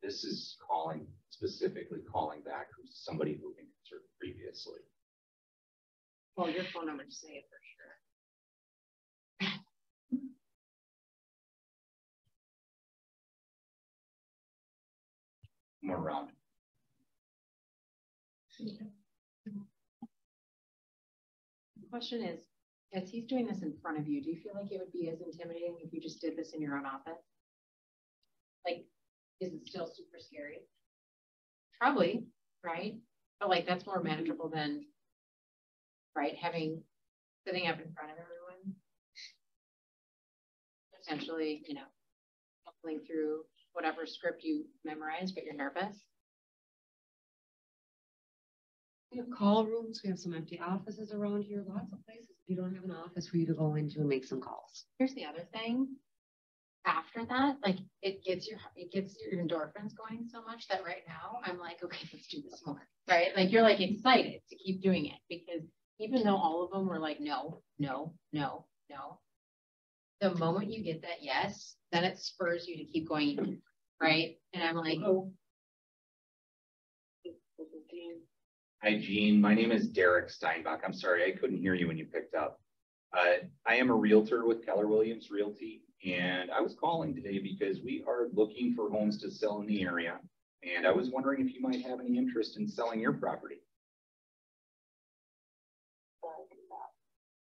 This is specifically calling back somebody who answered previously. Well, your phone number to say it for sure. More around. The question is, as he's doing this in front of you, do you feel like it would be as intimidating if you just did this in your own office? Like, is it still super scary? Probably, right? But like, that's more manageable than, right, sitting up in front of everyone. Essentially, you know, going through whatever script you memorized, but you're nervous. We have call rooms, we have some empty offices around here, lots of places. You don't have an office for you to go into and make some calls. Here's the other thing. After that, like it gets your endorphins going so much that right now I'm like, okay, let's do this more, right? Like you're like excited to keep doing it because even though all of them were like, no, no, no, no, the moment you get that yes, then it spurs you to keep going, right? And I'm like, oh. Hi, Jean. My name is Derek Steinbach. I'm sorry, I couldn't hear you when you picked up. I am a realtor with Keller Williams Realty, and I was calling today because we are looking for homes to sell in the area, and I was wondering if you might have any interest in selling your property.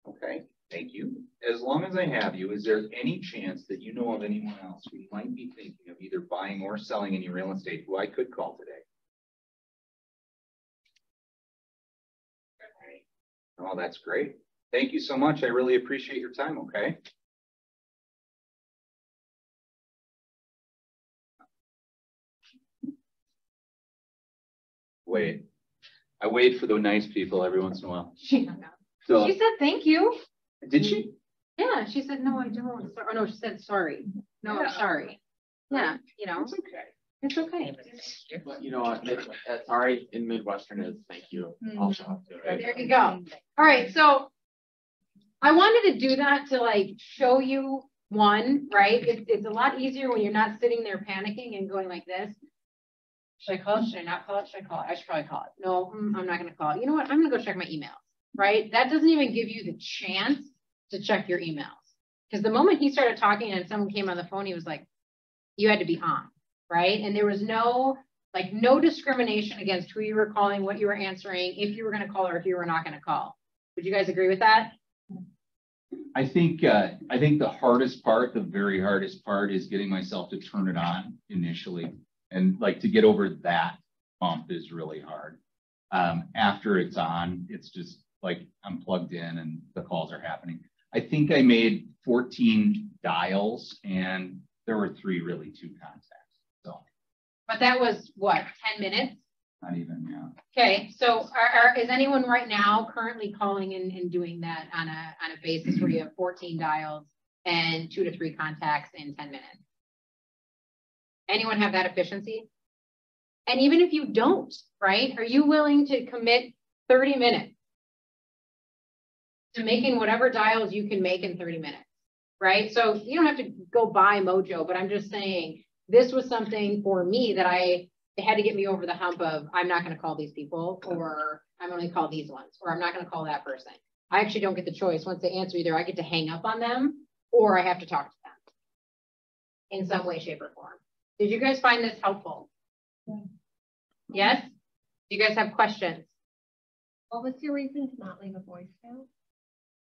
Okay, thank you. As long as I have you, is there any chance that you know of anyone else who might be thinking of either buying or selling any real estate who I could call today? Oh, that's great. Thank you so much. I really appreciate your time, okay? Wait. I wait for the nice people every once in a while. She hung up. So, She said thank you. did she? Yeah, she said no, I don't. Or no, she said sorry. No, I'm sorry. Yeah, you know. It's okay. It's okay. But you know what, sorry in Midwestern is thank you also. There you go. All right, so I wanted to do that to like show you one, right? It's a lot easier when you're not sitting there panicking and going like this. Should I call it? Should I not call it? Should I call it? I should probably call it. No, I'm not going to call it. You know what? I'm going to go check my emails, right? That doesn't even give you the chance to check your emails. Because the moment he started talking and someone came on the phone, he was like, you had to be on. Right. And there was no discrimination against who you were calling, what you were answering, if you were going to call or if you were not going to call. Would you guys agree with that? I think the hardest part, the very hardest part is getting myself to turn it on initially. And like to get over that bump is really hard. After it's on, it's just like I'm plugged in and the calls are happening. I think I made 14 dials and there were 2 contacts. So, but that was what, 10 minutes? Not even, yeah. Okay, so is anyone right now currently calling and doing that on a basis where you have 14 dials and 2 to 3 contacts in 10 minutes? Anyone have that efficiency? And even if you don't, right, are you willing to commit 30 minutes to making whatever dials you can make in 30 minutes, right? So you don't have to go buy Mojo, but I'm just saying, this was something for me that it had to get me over the hump of I'm not going to call these people, or I'm only call these ones, or I'm not going to call that person. I actually don't get the choice. Once they answer, either I get to hang up on them or I have to talk to them in some way, shape, or form. Did you guys find this helpful? Yes? Do you guys have questions? What was your reason to not leave a voicemail?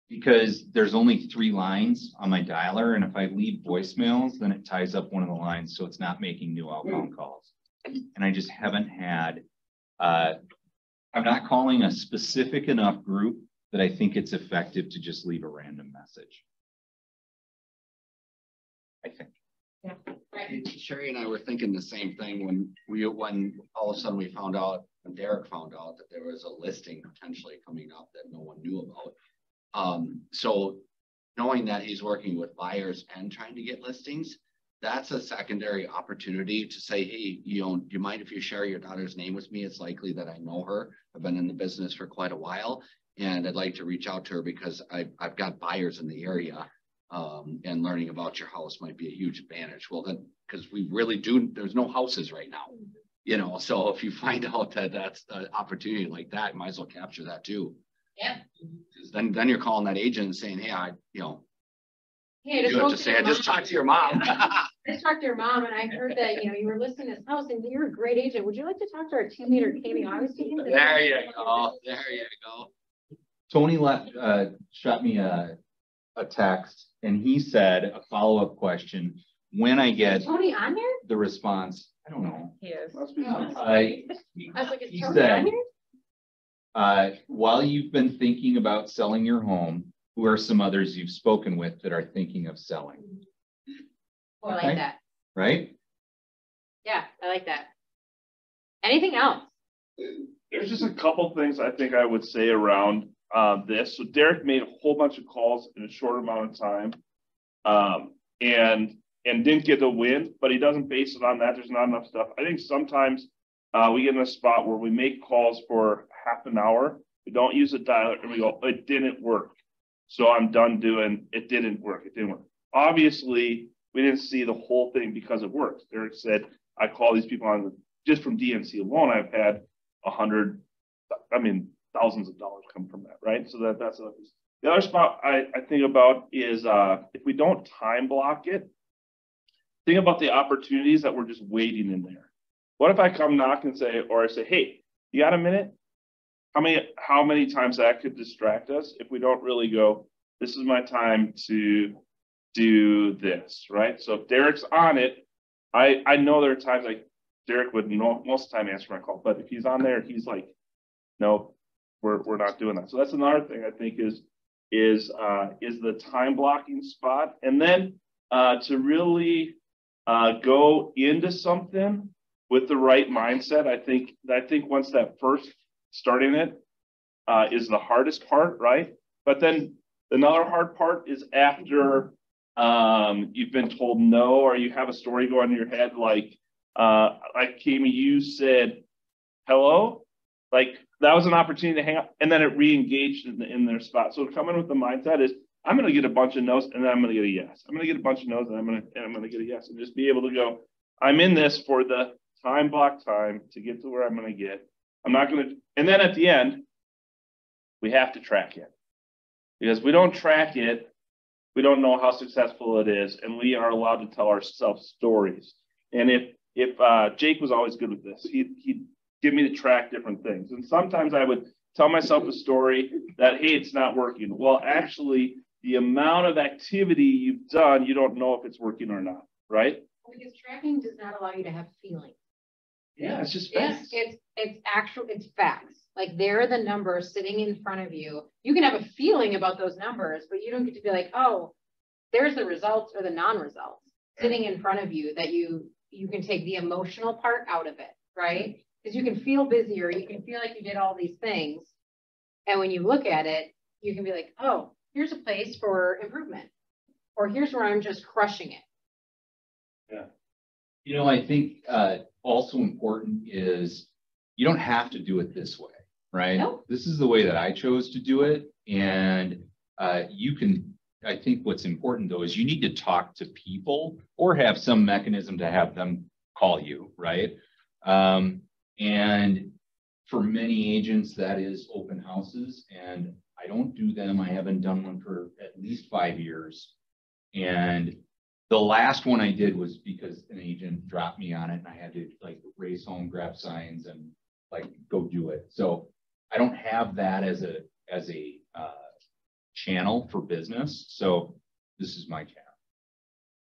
Because there's only 3 lines on my dialer, and if I leave voicemails, then it ties up one of the lines, so it's not making new outbound calls. And I just haven't had, I'm not calling a specific enough group that I think it's effective to just leave a random message. I think. Yeah. Sherry and I were thinking the same thing when all of a sudden we found out, when Derek found out that there was a listing potentially coming up that no one knew about. So knowing that he's working with buyers and trying to get listings, that's a secondary opportunity to say, hey, do you mind if you share your daughter's name with me? It's likely that I know her. I've been in the business for quite a while, and I'd like to reach out to her because I've got buyers in the area. and learning about your house might be a huge advantage. Well, then, because we really do, there's no houses right now, you know, so if you find out that that's an opportunity like that, you might as well capture that too. Yeah. Then you're calling that agent and saying, hey, Hey, you have to say, I just talked to your mom. I just talked to your mom and I heard that, you were listing this house and you're a great agent. Would you like to talk to our team leader, Katie Augustine? There you go. There you go. Tony shot me a text and he said a follow-up question. When I get Is Tony on here? the response, I don't know. He is. Must be I was like, is He Tony said, on here? while you've been thinking about selling your home, who are some others you've spoken with that are thinking of selling? Oh, I like Okay. that. Right? Yeah, I like that. Anything else? There's just a couple things I think I would say around this. So Derek made a whole bunch of calls in a short amount of time, and didn't get the win, but he doesn't base it on that. There's not enough stuff. I think sometimes we get in a spot where we make calls for half an hour. We don't use a dialer and we go, it didn't work. So I'm done doing, it didn't work. It didn't work. Obviously, we didn't see the whole thing because it worked. Derek said, I call these people on, just from DNC alone, I've had thousands of dollars come from that, right? So that's a piece. The other spot I think about is if we don't time block it, think about the opportunities that we're just waiting in there. What if I come knock and say, or I say, hey, you got a minute? How many times that could distract us if we don't really go, this is my time to do this, right? So if Derek's on it, I know there are times like Derek would most of the time answer my call, but if he's on there, he's like, no, we're not doing that. So that's another thing I think is the time blocking spot. And then to really go into something with the right mindset. I think once that first starting it is the hardest part, right? But then another hard part is after you've been told no, or you have a story going in your head like Kami, you said hello, like that was an opportunity to hang up, and then it re-engaged in their spot. So coming with the mindset is, I'm going to get a bunch of no's and then I'm going to get a yes. I'm going to get a bunch of no's and I'm going to get a yes, and just be able to go, I'm in this for the time block time to get to where I'm going to get. I'm not going to, and then at the end, we have to track it, because we don't track it, we don't know how successful it is, and we are allowed to tell ourselves stories. And if Jake was always good with this, he'd give me to track different things. And sometimes I would tell myself a story that, hey, it's not working. Well, actually, the amount of activity you've done, you don't know if it's working or not, right? Because tracking does not allow you to have feelings. Yeah, it's just facts. It's facts. Like, they're the numbers sitting in front of you. You can have a feeling about those numbers, but you don't get to be like, oh, there's the results or the non-results sitting in front of you that you can take the emotional part out of it, right? Because you can feel busy, or you can feel like you did all these things. And when you look at it, you can be like, oh, here's a place for improvement, or here's where I'm just crushing it. Yeah. I think also important is you don't have to do it this way, right? Nope. This is the way that I chose to do it. And I think what's important though is you need to talk to people or have some mechanism to have them call you, right? And for many agents, that is open houses, and I don't do them. I haven't done one for at least 5 years. And the last one I did was because an agent dropped me on it and I had to like race home, grab signs, and like go do it. So I don't have that as a channel for business. So this is my channel.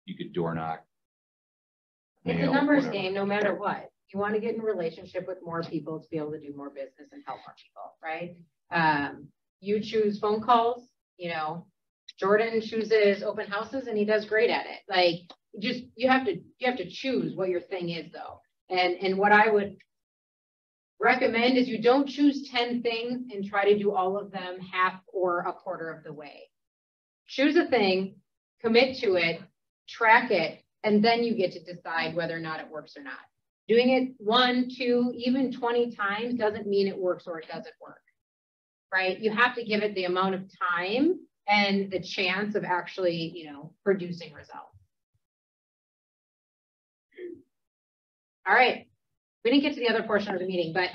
You could door knock. It's a numbers game, no matter what. You want to get in a relationship with more people to be able to do more business and help more people, right? You choose phone calls, Jordan chooses open houses and he does great at it. Like, you have to choose what your thing is though. And what I would recommend is you don't choose 10 things and try to do all of them half or a quarter of the way. Choose a thing, commit to it, track it, and then you get to decide whether or not it works or not. Doing it 1, 2, even 20 times doesn't mean it works or it doesn't work, right? You have to give it the amount of time and the chance of actually, you know, producing results. All right. We didn't get to the other portion of the meeting, but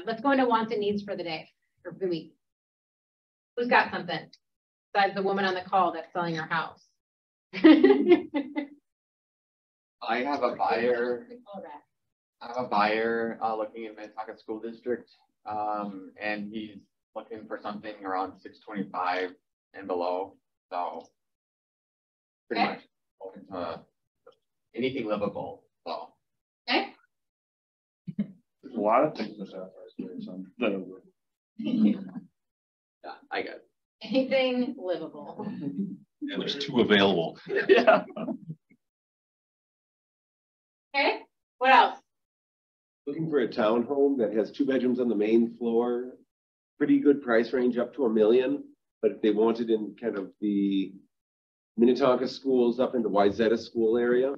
let's go into wants and needs for the day or the week. Who's got something besides the woman on the call that's selling her house? I have a buyer. Looking in Minnetonka School District, and he's looking for something around 625 and below. So pretty much open to anything livable. So okay. There's a lot of things that are yeah, I get it. Anything livable. Yeah, there's 2 available. Yeah. Okay. What else? Looking for a townhome that has 2 bedrooms on the main floor, pretty good price range up to $1 million. But if they wanted in kind of the Minnetonka schools up in the Wayzata school area,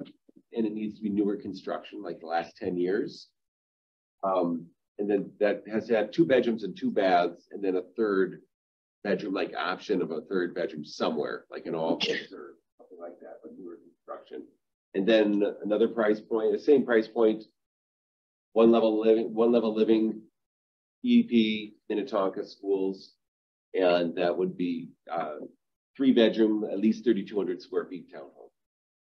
and it needs to be newer construction, like the last 10 years. And then that has to have 2 bedrooms and 2 baths, and then a 3rd bedroom, like option of a 3rd bedroom somewhere, like an office or something like that, but newer construction. And then another price point, the same price point, one level living, EP, Minnetonka schools, and that would be 3 bedroom, at least 3,200 square feet townhome.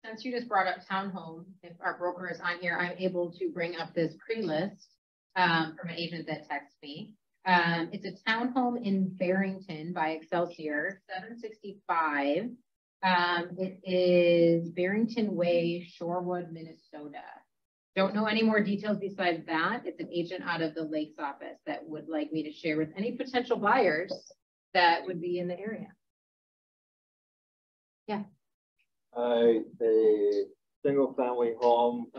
Since you just brought up townhome, if our broker is on here, I'm able to bring up this pre-list from an agent that texts me. It's a townhome in Barrington by Excelsior, 765. It is Barrington Way, Shorewood, Minnesota. Don't know any more details besides that. It's an agent out of the Lakes office that would like me to share with any potential buyers that would be in the area. Yeah. A single family home,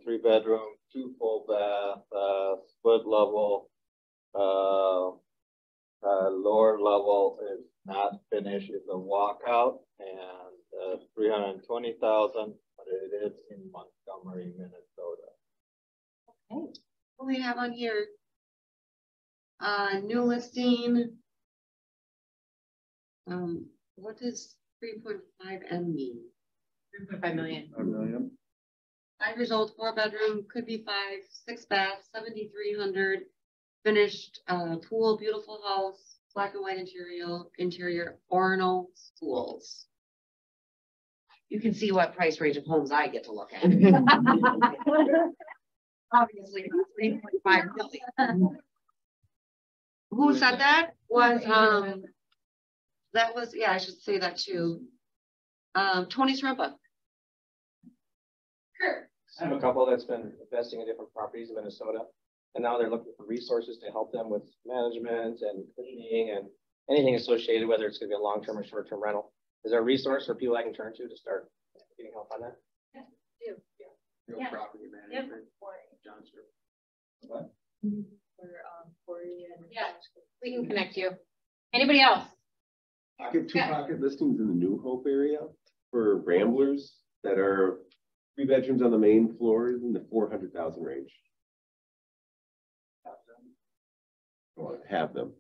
3 bedroom, 2 full bath, split level, lower level is not finished. It's a walkout, and 320,000, but it is in Montgomery, Minnesota. Okay. What we have on here, new listing. What does 3.5M mean? 3.5 million. 5 million. 5 years old, 4 bedroom, could be 5, 6 bath, 7,300, finished pool, beautiful house, black and white interior, Orono schools. You can see what price range of homes I get to look at. Obviously, 3.5 million. Who said that? Was that was, yeah, I should say that too. Tony Srempa. Sure. I have a couple that's been investing in different properties in Minnesota, and now they're looking for resources to help them with management and cleaning and anything associated, whether it's going to be a long-term or short-term rental. Is there a resource for people I can turn to start getting help on that? Real property management. John Stewart. What? Yeah, we can connect you. Anybody else? Pocket listings in the New Hope area for ramblers that are 3 bedrooms on the main floor in the 400,000 range. Or have them.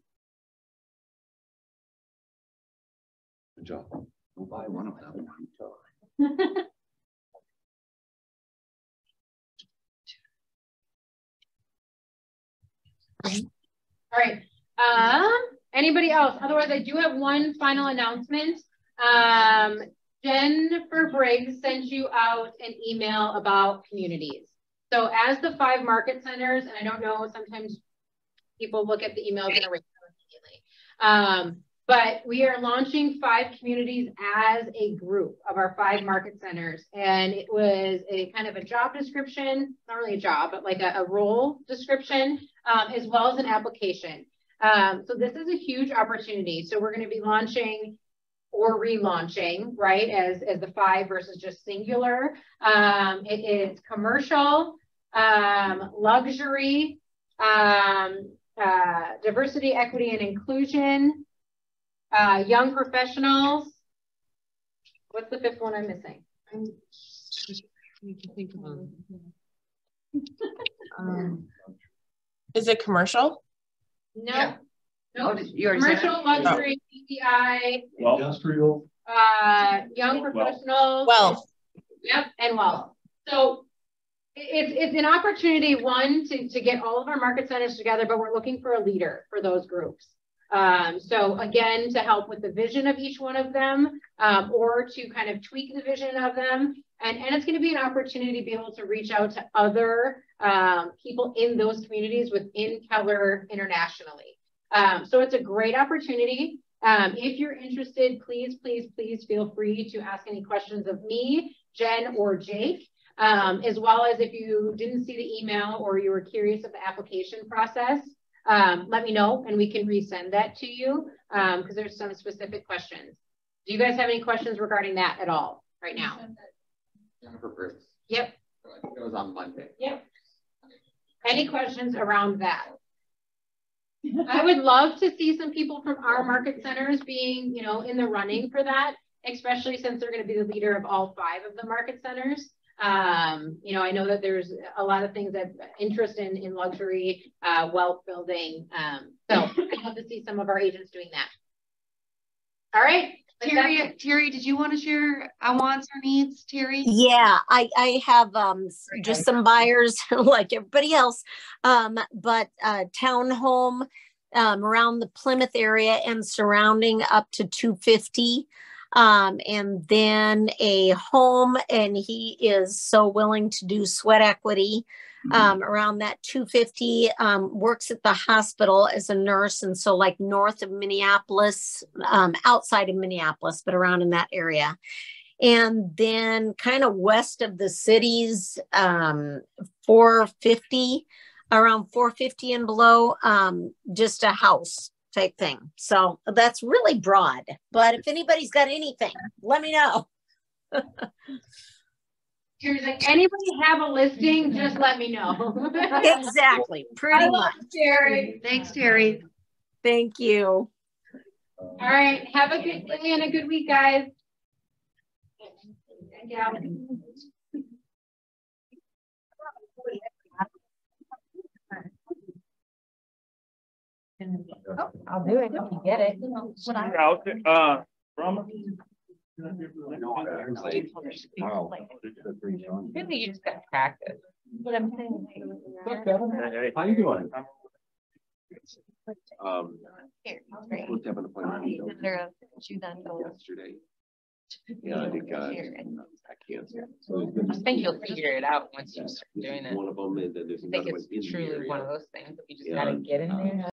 Good job. We'll buy one of them. All right. Anybody else? Otherwise, I do have one final announcement. Jennifer Briggs sent you out an email about communities. So as the 5 market centers, and I don't know, sometimes people look at the emails and erase them immediately. But we are launching 5 communities as a group of our 5 market centers. And it was a kind of a job description, not really a job, but like a role description, as well as an application. So this is a huge opportunity. So we're going to be launching or relaunching, right, as the 5 versus just singular. It is commercial, luxury, diversity, equity, and inclusion, young professionals. What's the 5th one I'm missing? I need to think about it. Is it commercial? No. No, you already said commercial, that? luxury, PTI, Industrial. young professional. Wealth. Yep, and wealth. So it's an opportunity, one, to get all of our market centers together, but we're looking for a leader for those groups. So again, to help with the vision of each one of them, or to kind of tweak the vision of them. And it's going to be an opportunity to be able to reach out to other people in those communities within Keller internationally. So it's a great opportunity. If you're interested, please feel free to ask any questions of me, Jen, or Jake, as well as if you didn't see the email or you were curious of the application process, let me know and we can resend that to you because there's some specific questions. Do you guys have any questions regarding that at all right now? Jennifer Briggs. Yep. I think it was on Monday. Yep. Any questions around that? I would love to see some people from our market centers being, in the running for that, especially since they're going to be the leader of all 5 of the market centers. I know that there's a lot of things that interest in luxury, wealth building. So I'd love to see some of our agents doing that. All right. Terry, did you want to share wants or needs, Terry? Yeah, I have just some buyers like everybody else, but townhome around the Plymouth area and surrounding up to 250. And then a home, and he is so willing to do sweat equity around that 250, works at the hospital as a nurse. And so like north of Minneapolis, outside of Minneapolis, but around in that area. And then kind of west of the cities, 450, around 450 and below, just a house type thing. So that's really broad, but if anybody's got anything, let me know. Anybody have a listing, just let me know. Exactly, pretty much. Terry. Thanks, Terry. Thank you. All right, have a good day and a good week, guys. Yeah. Oh, I'll do it if you get it. You're out there, Brahma? Really, you just got practice. But I'm saying, How you doing? Here, Supposed to have an appointment yesterday. Yeah, I think I can't. So I think you'll figure it out once you start doing it. One of them, and then there's I think another one in it's the truly area. one of those things that you just gotta get in there.